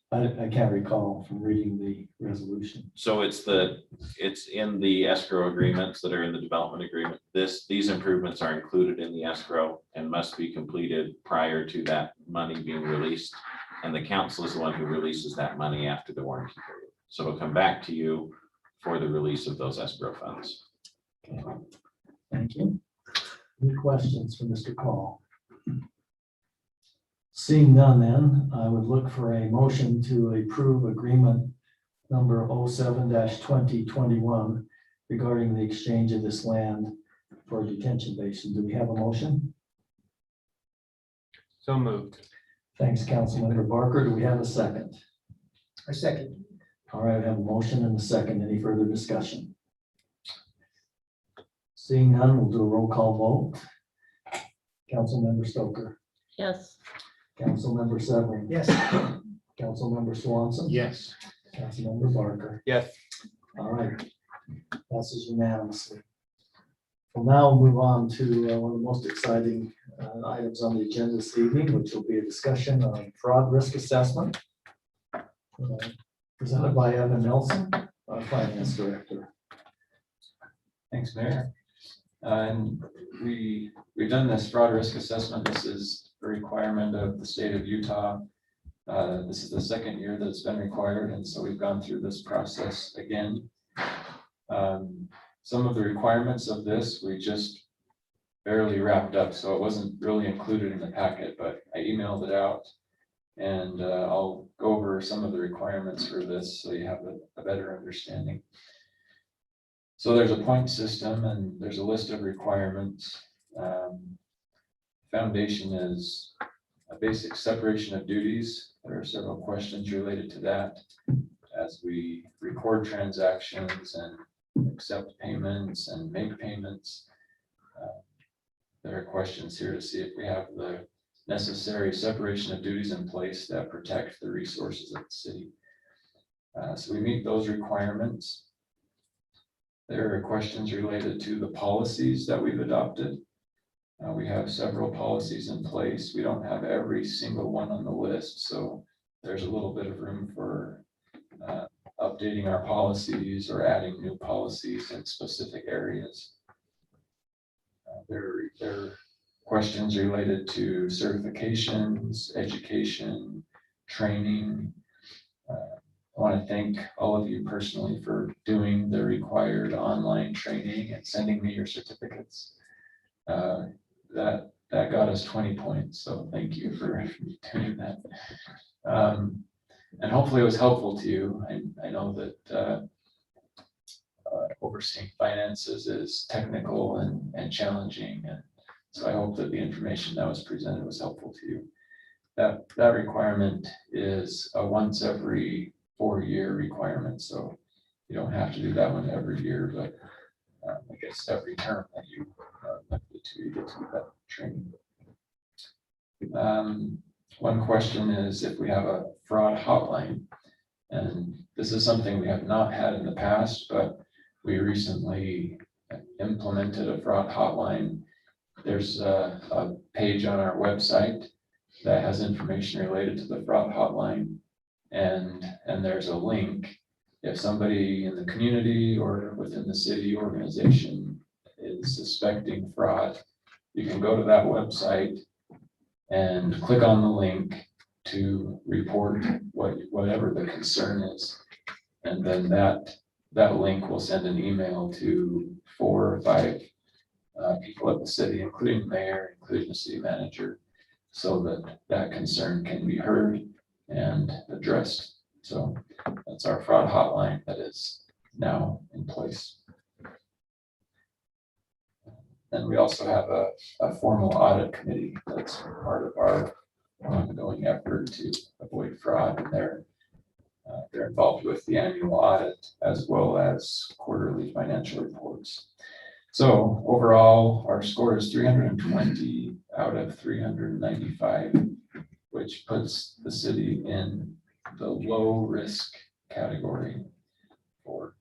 I can't recall from reading the resolution. So it's in the escrow agreements that are in the development agreement. These improvements are included in the escrow and must be completed prior to that money being released. And the council is the one who releases that money after the warranty period. So it'll come back to you for the release of those escrow funds. Okay. Thank you. Any questions for Mr. Call? Seeing none, then I would look for a motion to approve agreement number 07-2021 regarding the exchange of this land for a detention basin. Do we have a motion? So moved. Thanks, Councilmember Barker. Do we have a second? I second. All right, I have a motion and a second. Any further discussion? Seeing none, we'll do a roll call vote. Councilmember Stoker. Yes. Councilmember Severing. Yes. Councilmember Swanson. Yes. Councilmember Barker. Yes. All right. Passes unanimously. We'll now move on to one of the most exciting items on the agenda this evening, which will be a discussion on fraud risk assessment. Presented by Evan Nelson, our finance director. Thanks, Mayor. And we've done this fraud risk assessment. This is a requirement of the state of Utah. This is the second year that it's been required, and so we've gone through this process again. Some of the requirements of this we just barely wrapped up, so it wasn't really included in the packet, but I emailed it out, and I'll go over some of the requirements for this so you have a better understanding. So there's a point system and there's a list of requirements. Foundation is A basic separation of duties. There are several questions related to that as we record transactions and accept payments and make payments. There are questions here to see if we have the necessary separation of duties in place that protect the resources of the city. So we meet those requirements. There are questions related to the policies that we've adopted. We have several policies in place. We don't have every single one on the list, so there's a little bit of room for updating our policies or adding new policies in specific areas. There are questions related to certifications, education, training. I want to thank all of you personally for doing the required online training and sending me your certificates. That got us 20 points, so thank you for doing that. And hopefully it was helpful to you. I know that overseeing finances is technical and challenging, and so I hope that the information that was presented was helpful to you. That requirement is a once every 4-year requirement, so you don't have to do that one every year, but I guess every term that you get to do that training. One question is if we have a fraud hotline, and this is something we have not had in the past, but we recently implemented a fraud hotline. There's a page on our website that has information related to the fraud hotline, and there's a link. If somebody in the community or within the city organization is suspecting fraud, you can go to that website and click on the link to report whatever the concern is. And then that link will send an email to 4 or 5 people at the city, including the mayor, including the city manager, so that concern can be heard and addressed. So that's our fraud hotline that is now in place. And we also have a formal audit committee that's part of our ongoing effort to avoid fraud, and they're involved with the annual audit as well as quarterly financial reports. So overall, our score is 320 out of 395, which puts the city in the low risk category for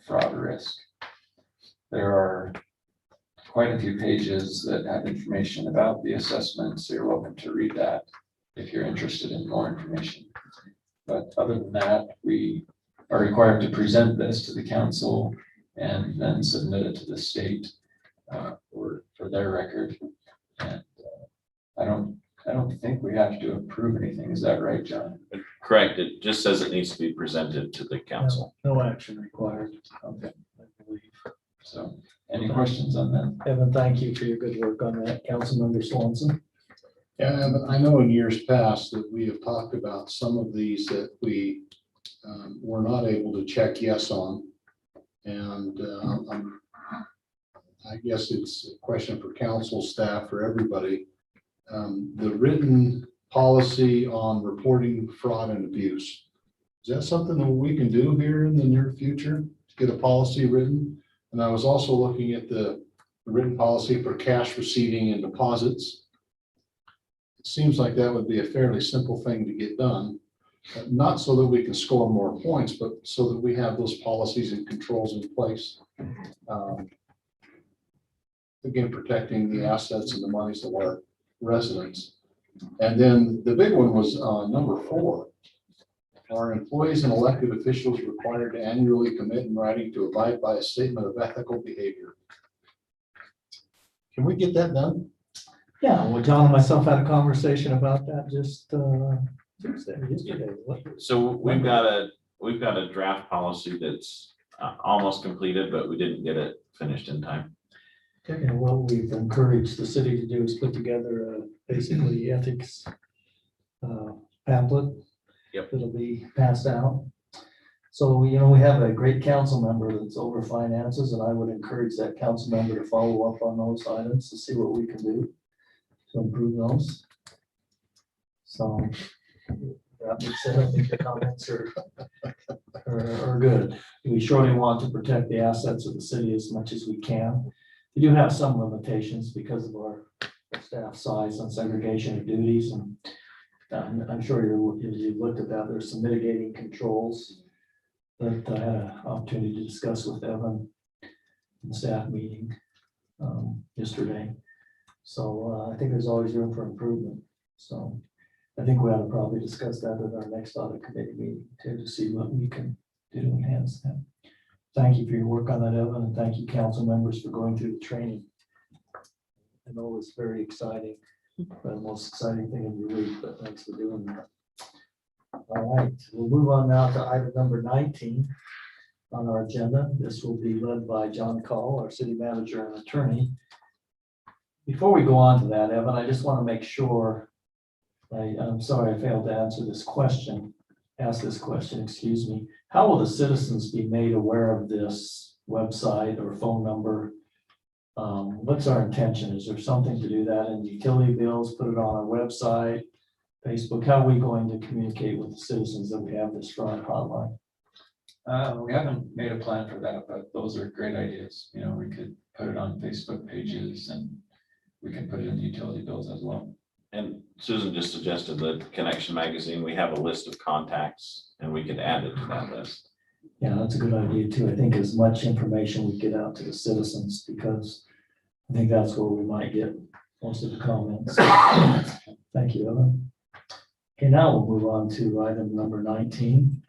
fraud risk. There are quite a few pages that have information about the assessment, so you're welcome to read that if you're interested in more information. But other than that, we are required to present this to the council and then submit it to the state for their record. And I don't think we have to approve anything. Is that right, John? Correct. It just says it needs to be presented to the council. No action required. Okay. I believe. So any questions on that? Evan, thank you for your good work on that, Councilmember Swanson. Yeah, but I know in years past that we have talked about some of these that we were not able to check yes on. And I guess it's a question for council staff, for everybody. The written policy on reporting fraud and abuse. Is that something that we can do here in the near future, to get a policy written? And I was also looking at the written policy for cash receiving and deposits. It seems like that would be a fairly simple thing to get done, not so that we can score more points, but so that we have those policies and controls in place. Again, protecting the assets and the monies of our residents. And then the big one was number 4. Are employees and elected officials required to annually commit in writing to abide by a statement of ethical behavior? Can we get that done? Yeah, well, John and myself had a conversation about that just yesterday. So we've got a draft policy that's almost completed, but we didn't get it finished in time. Okay, what we've encouraged the city to do is put together basically ethics pamphlet. Yep. That'll be passed out. So, we have a great council member that's over finances, and I would encourage that council member to follow up on those items to see what we can do to improve those. So that being said, I think the comments are good. We surely want to protect the assets of the city as much as we can. We do have some limitations because of our staff size and segregation of duties, and I'm sure you've looked at that. There's some mitigating controls that I had an opportunity to discuss with Evan in the staff meeting yesterday. So I think there's always room for improvement. So I think we ought to probably discuss that at our next audit committee meeting too, to see what we can do to enhance that. Thank you for your work on that, Evan, and thank you, council members, for going through the training. I know it's very exciting, the most exciting thing in your week, but thanks for doing that. All right, we'll move on now to item number 19 on our agenda. This will be led by John Call, our city manager and attorney. Before we go on to that, Evan, I just want to make sure, I'm sorry I failed to ask this question, excuse me. How will the citizens be made aware of this website or phone number? What's our intention? Is there something to do that in utility bills, put it on our website, Facebook? How are we going to communicate with the citizens that we have this fraud hotline? We haven't made a plan for that, but those are great ideas. You know, we could put it on Facebook pages and we can put it in utility bills as well. And Susan just suggested the Connection magazine. We have a list of contacts and we could add it to that list. Yeah, that's a good idea too. I think as much information we get out to the citizens, because I think that's where we might get most of the comments. Thank you, Evan. Okay, now we'll move on to item number 19.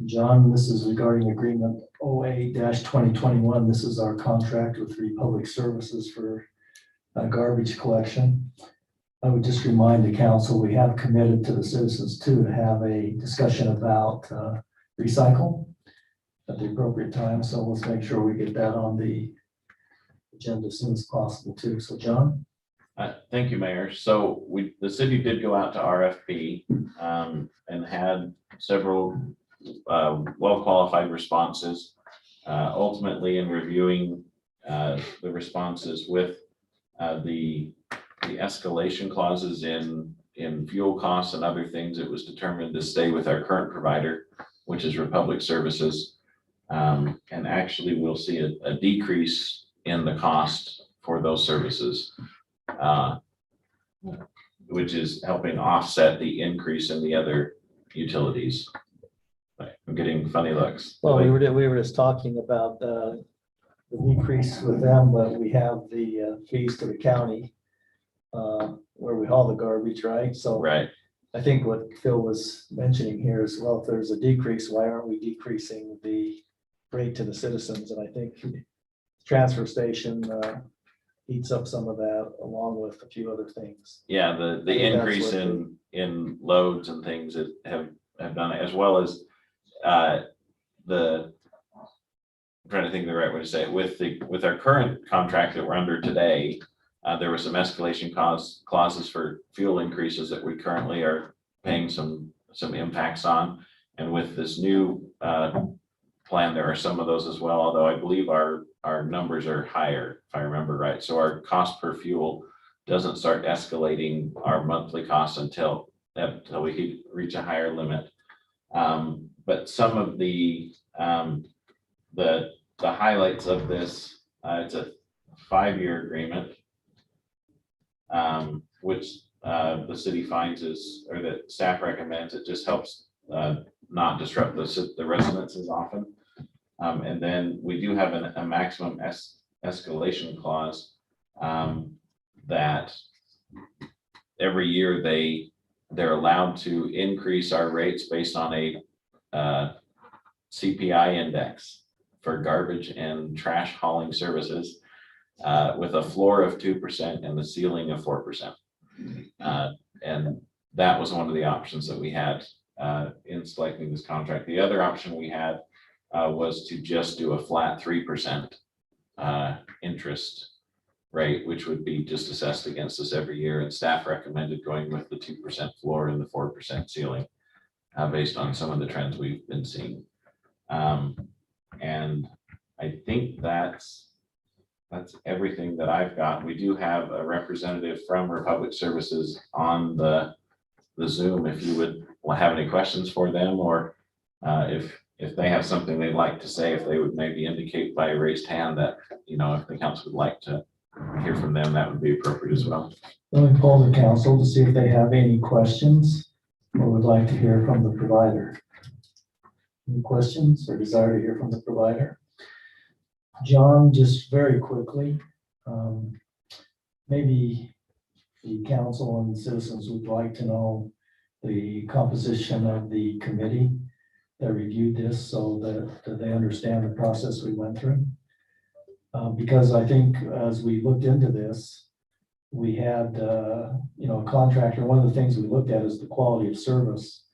John, this is regarding agreement 08-2021. This is our contract with Republic Services for garbage collection. I would just remind the council, we have committed to the citizens too to have a discussion about recycle at the appropriate time. So let's make sure we get that on the agenda as soon as possible too. So John? Thank you, Mayor. So the city did go out to RFP and had several well-qualified responses. Ultimately, in reviewing the responses with the escalation clauses in fuel costs and other things, it was determined to stay with our current provider, which is Republic Services. And actually, we'll see a decrease in the cost for those services, which is helping offset the increase in the other utilities. I'm getting funny looks. Well, we were just talking about the decrease with them, but we have the fees to the county where we haul the garbage, right? So Right. I think what Phil was mentioning here is, well, if there's a decrease, why aren't we decreasing the rate to the citizens? And I think the transfer station eats up some of that along with a few other things. Yeah, the think that's increase what in loads and things that have done it, as well as I'm trying to think of the right way to say it, with our current contract that we're under today, there were some escalation clauses for fuel increases that we currently are paying some impacts on. And with this new plan, there are some of those as well, although I believe our numbers are higher, if I remember right. So our cost per fuel doesn't start escalating our monthly costs until we reach a higher limit. But some of the highlights of this, it's a 5-year agreement, which the city finds or that staff recommends. It just helps not disrupt the residents as often. And then we do have a maximum escalation clause that every year they're allowed to increase our rates based on a CPI index for garbage and trash hauling services with a floor of 2% and the ceiling of 4%. And that was one of the options that we had in selecting this contract. The other option we had was to just do a flat 3% interest rate, which would be just assessed against us every year. And staff recommended going with the 2% floor and the 4% ceiling based on some of the trends we've been seeing. And I think that's everything that I've got. We do have a representative from Republic Services on the the Zoom, if you would have any questions for them, or if they have something they'd like to say, if they would maybe indicate by a raised hand that, if the council would like to hear from them, that would be appropriate as well. Let me poll the council to see if they have any questions or would like to hear from the provider. Any questions or desire to hear from the provider? John, just very quickly, maybe the council and citizens would like to know the composition of the committee that reviewed this so that they understand the process we went through. Because I think as we looked into this, we had, a contractor. One of the things we looked at is the quality of service.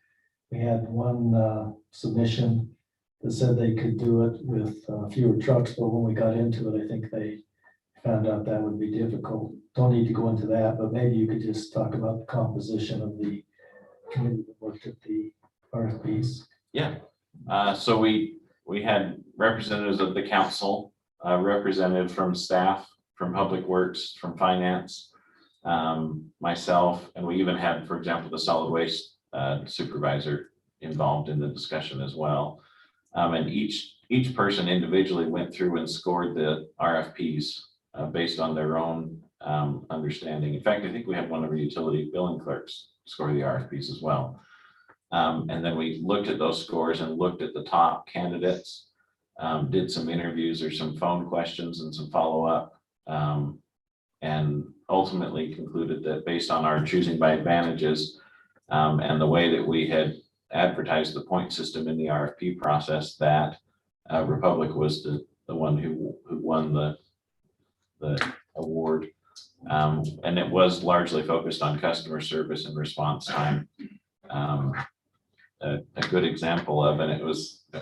We had one submission that said they could do it with fewer trucks, but when we got into it, I think they found out that would be difficult. Don't need to go into that, but maybe you could just talk about the composition of the committee that looked at the RFPs. Yeah, so we had representatives of the council, representative from staff, from Public Works, from finance, myself, and we even had, for example, the solid waste supervisor involved in the discussion as well. And each person individually went through and scored the RFPs based on their own understanding. In fact, I think we had one of our utility billing clerks score the RFPs as well. And then we looked at those scores and looked at the top candidates, did some interviews or some phone questions and some follow-up, and ultimately concluded that based on our choosing by advantages and the way that we had advertised the point system in the RFP process, that Republic was the one who won the award. And it was largely focused on customer service and response time. A good example of, and I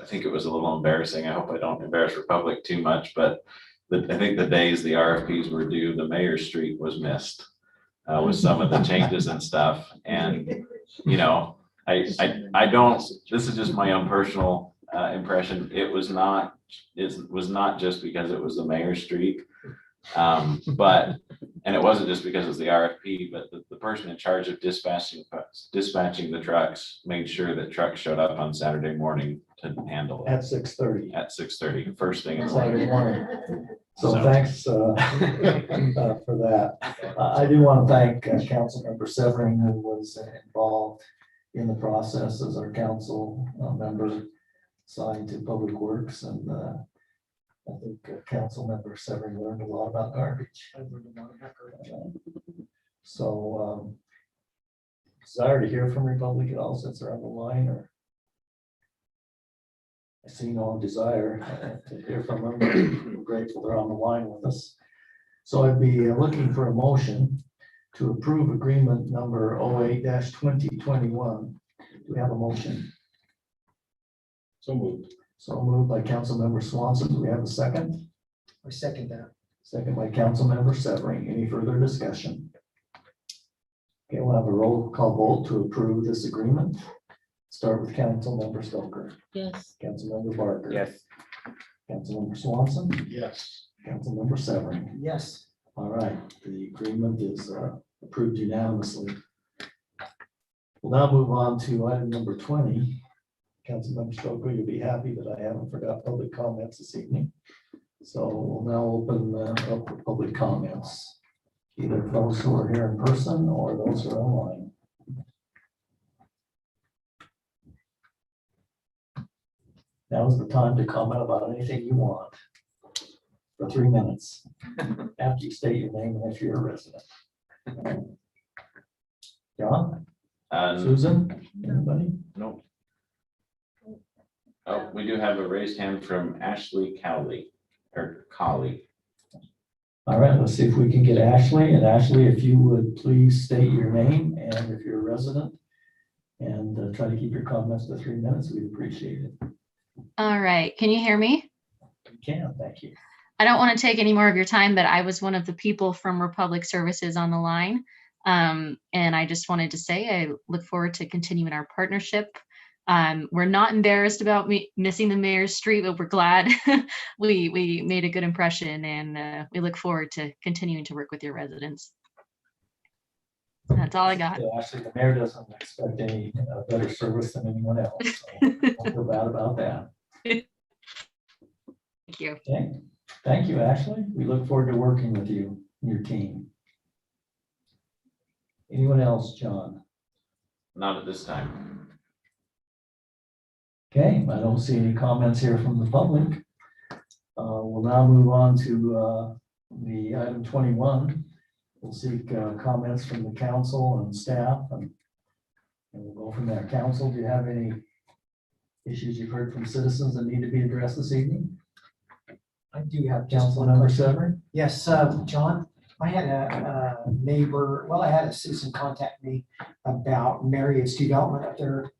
think it was a little embarrassing. I hope I don't embarrass Republic too much, but I think the days the RFPs were due, the Mayor's Street was missed with some of the changes and stuff. And, I don't, this is just my own personal impression. It was not just because it was the Mayor's Street. And it wasn't just because it was the RFP, but the person in charge of dispatching the trucks made sure that trucks showed up on Saturday morning to handle it At 6:30. at 6:30, first thing in the Saturday morning. morning. So So- thanks for that. I do want to thank Councilmember Severing, who was involved in the process as our council member assigned to Public Works, and I think Councilmember Severing learned a lot about garbage. So desire to hear from Republic at all since they're on the line, or? I see no desire to hear from them. We're grateful they're on the line with us. So I'd be looking for a motion to approve agreement number 08-2021. Do we have a motion? So moved. So moved by Councilmember Swanson. Do we have a second? I second that. Second by Councilmember Severing. Any further discussion? Okay, we'll have a roll call vote to approve this agreement. Start with Councilmember Stoker, Yes. Councilmember Barker. Yes. Councilmember Swanson, Yes. Councilmember Severing. Yes. All right, the agreement is approved unanimously. We'll now move on to item number 20. Councilmember Stoker, you'll be happy that I haven't forgot public comments this evening. So we'll now open up for public comments, either those who are here in person or those who are online. Now's the time to comment about anything you want for 3 minutes after you state your name and if you're a resident. John, Susan, anybody? Nope. Oh, we do have a raised hand from Ashley Cowley, or Collie. All right, let's see if we can get Ashley. And Ashley, if you would please state your name and if you're a resident, and try to keep your comments to 3 minutes, we'd appreciate it. All right, can you hear me? You can, thank you. I don't want to take any more of your time, but I was one of the people from Republic Services on the line. And I just wanted to say I look forward to continuing our partnership. We're not embarrassed about missing the Mayor's Street, but we're glad we made a good impression, and we look forward to continuing to work with your residents. That's all I got. Actually, the mayor doesn't expect any better service than anyone else. So don't feel bad about that. Thank you. Okay, thank you, Ashley. We look forward to working with you and your team. Anyone else, John? Not at this time. Okay, I don't see any comments here from the public. We'll now move on to the item 21. We'll seek comments from the council and staff, and we'll go from there. Council, do you have any issues you've heard from citizens that need to be addressed this evening? I do have just Council one member question. Sever? Yes, John, I had a neighbor, well, I had a citizen contact me about Marriott's development up there.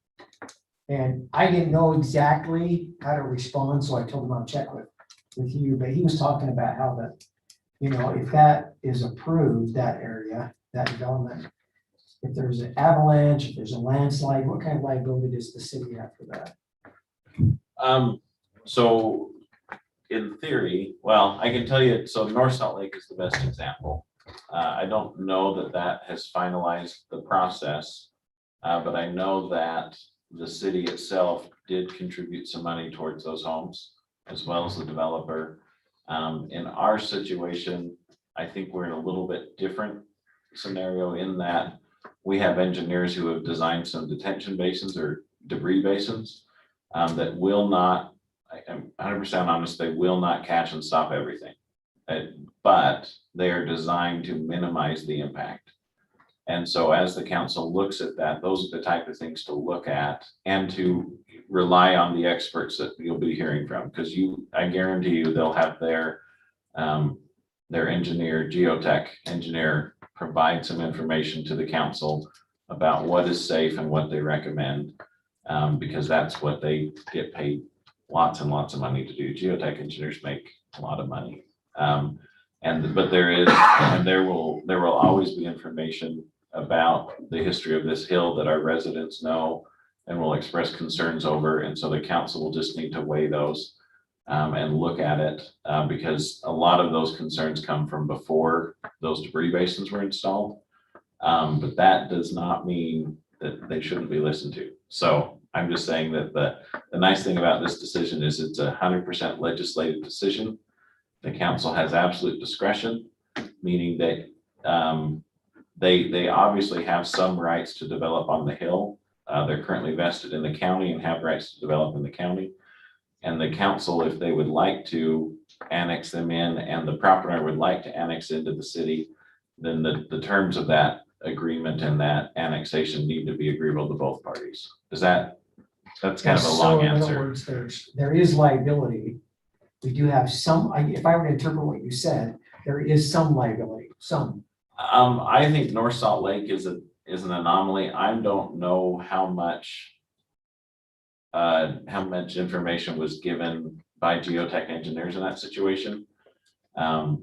And I didn't know exactly how to respond, so I told him I'll check with you, but he was talking about how that, you know, if that is approved, that area, that development, if there's an avalanche, if there's a landslide, what kind of liability does the city have for that? So in theory, well, I can tell you, so North Salt Lake is the best example. I don't know that that has finalized the process, but I know that the city itself did contribute some money towards those homes, as well as the developer. In our situation, I think we're in a little bit different scenario in that we have engineers who have designed some detention basins or debris basins that will not, I'm 100% honest, they will not catch and stop everything. But they are designed to minimize the impact. And so as the council looks at that, those are the type of things to look at and to rely on the experts that you'll be hearing from, because I guarantee you they'll have their engineer, geotech engineer, provide some information to the council about what is safe and what they recommend, because that's what they get paid lots and lots of money to do. Geotech engineers make a lot of money. But there will always be information about the history of this hill that our residents know and will express concerns over. And so the council will just need to weigh those and look at it, because a lot of those concerns come from before those debris basins were installed. But that does not mean that they shouldn't be listened to. So I'm just saying that the nice thing about this decision is it's 100% legislative decision. The council has absolute discretion, meaning that they obviously have some rights to develop on the hill. They're currently vested in the county and have rights to develop in the county. And the council, if they would like to annex them in and the property owner would like to annex into the city, then the terms of that agreement and that annexation need to be agreeable to both parties. That's kind of a long So in other answer. words, there is liability. We do have some, if I were to interpret what you said, there is some liability, some. I think North Salt Lake is an anomaly. I don't know how much information was given by geotech engineers in that situation. But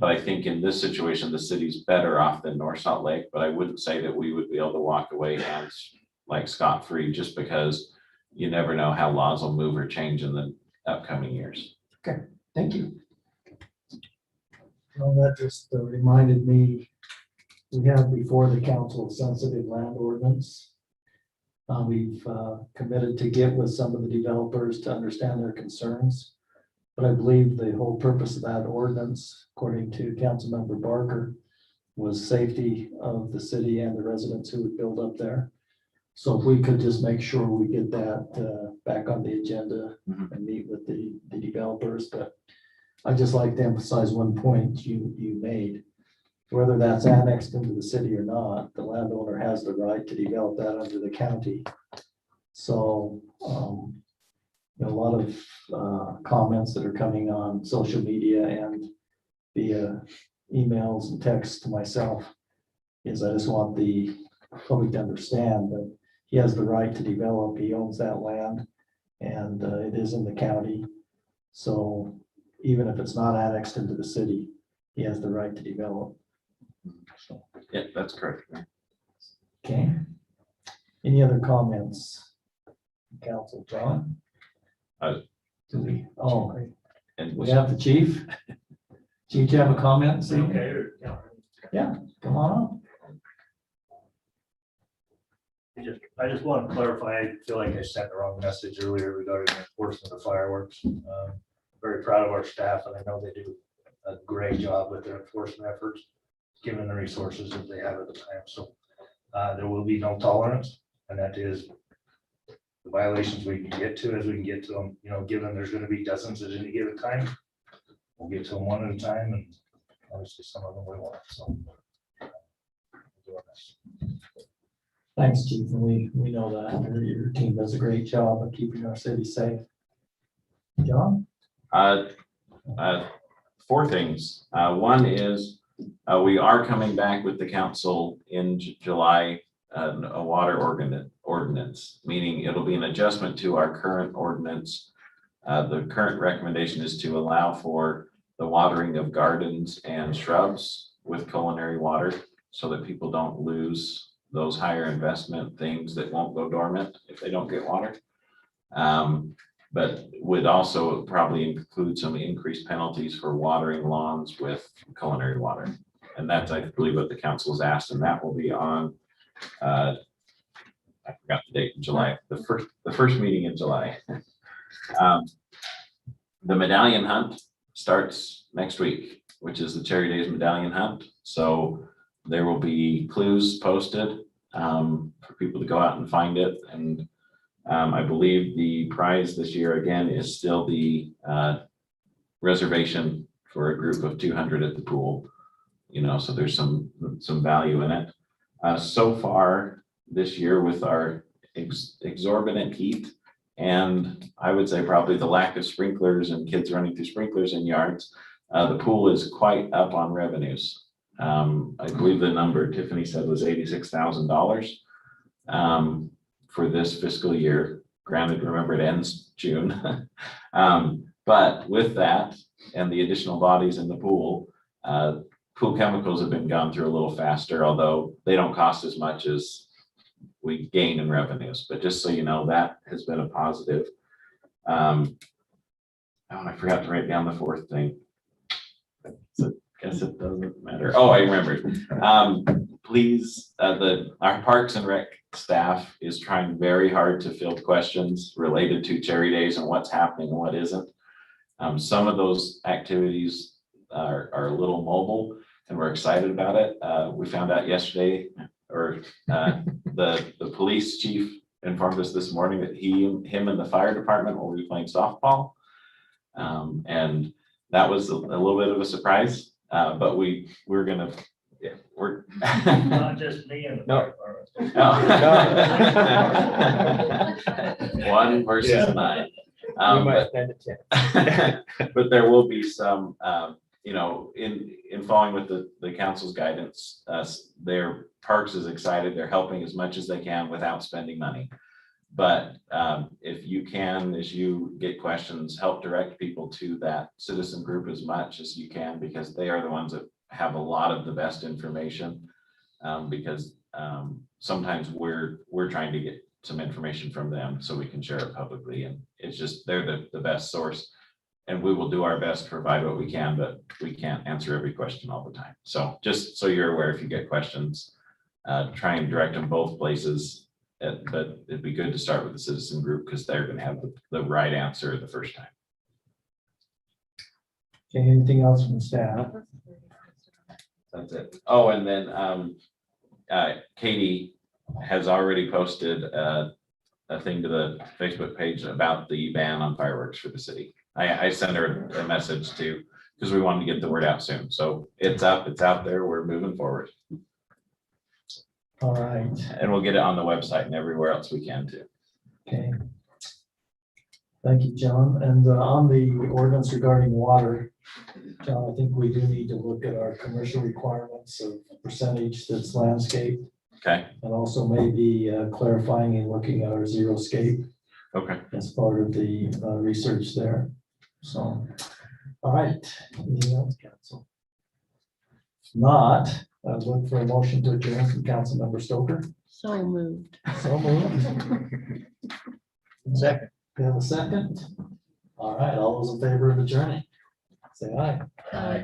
I think in this situation, the city's better off than North Salt Lake, but I wouldn't say that we would be able to walk away hands like scot-free, just because you never know how laws will move or change in the upcoming years. Okay, thank you. Well, that just reminded me, we have before the council a sensitive land ordinance. We've committed to get with some of the developers to understand their concerns. But I believe the whole purpose of that ordinance, according to Councilmember Barker, was safety of the city and the residents who would build up there. So if we could just make sure we get that back on the agenda and meet with the developers. But I'd just like to emphasize one point you made. Whether that's annexed into the city or not, the landowner has the right to develop that under the county. So a lot of comments that are coming on social media and via emails and texts to myself is I just want the public to understand that he has the right to develop. He owns that land and it is in the county. So even if it's not annexed into the city, he has the right to develop. So, Yeah, that's correct. okay. Any other comments? Council, John? Do we, And we have the chief. Chief, do you have a comment? See? Yeah, come on I just want to clarify, I feel like I sent the wrong message earlier regarding the enforcement of fireworks. Very proud of our staff, and I know they do a great job with their enforcement efforts, given the resources that they have at the time. So there will be no tolerance, and that is the violations we can get to as we can get to them, given there's going to be dozens at any given time. We'll get to them one at a time, and obviously some of them we won't, so. Thanks, Chief, and we know that your team does a great job of keeping our city safe. John? Four things. One is, we are coming back with the council in July, a water ordinance, meaning it'll be an adjustment to our current ordinance. The current recommendation is to allow for the watering of gardens and shrubs with culinary water so that people don't lose those higher investment things that won't go dormant if they don't get water. But would also probably include some increased penalties for watering lawns with culinary water. And that's, I believe, what the council has asked, and that will be on, I forgot the date in July, the first meeting in July. The medallion hunt starts next week, which is the Cherry Days Medallion Hunt. So there will be clues posted for people to go out and find it. And I believe the prize this year again is still the reservation for a group of 200 at the pool. So there's some value in it. So far this year with our exorbitant heat, and I would say probably the lack of sprinklers and kids running through sprinklers in yards, the pool is quite up on revenues. I believe the number Tiffany said was $86,000 for this fiscal year. Granted, remember it ends June. But with that and the additional bodies in the pool, pool chemicals have been gone through a little faster, although they don't cost as much as we gain in revenues. But just so you know, that has been a positive. I forgot to write down the fourth thing. So guess it doesn't matter. Oh, I remember. Please, our Parks and Rec staff is trying very hard to field questions related to Cherry Days and what's happening and what isn't. Some of those activities are a little mobile, and we're excited about it. We found out yesterday, or the police chief informed us this morning that him and the fire department will be playing softball. And that was a little bit of a surprise, but we're gonna, yeah, we're. Not just me and the No. fire department. One versus Yeah. 9. We might stand a chance. But there will be some, in following with the council's guidance, their parks is excited. They're helping as much as they can without spending money. But if you can, as you get questions, help direct people to that citizen group as much as you can, because they are the ones that have a lot of the best information. Because sometimes we're trying to get some information from them so we can share it publicly, and it's just, they're the best source. And we will do our best to provide what we can, but we can't answer every question all the time. So just so you're aware, if you get questions, try and direct them both places. But it'd be good to start with the citizen group because they're going to have the right answer the first time. Okay, anything else from staff? That's it. Oh, and then Katie has already posted a thing to the Facebook page about the ban on fireworks for the city. I sent her a message too, because we wanted to get the word out soon. So it's up, it's out there. We're moving forward. All right, And we'll get it on the website and everywhere else we can too. okay. Thank you, John. And on the ordinance regarding water, John, I think we do need to look at our commercial requirements of percentage that's landscape. Okay. And also maybe clarifying and looking at our zero scape Okay. as part of the research there. So, all right, anything else, council? If not, I would look for a motion to adjourn from Council Member Stoker. So moved. So moved. Second. We have a second. All right, all those in favor of adjourning, say aye. Aye.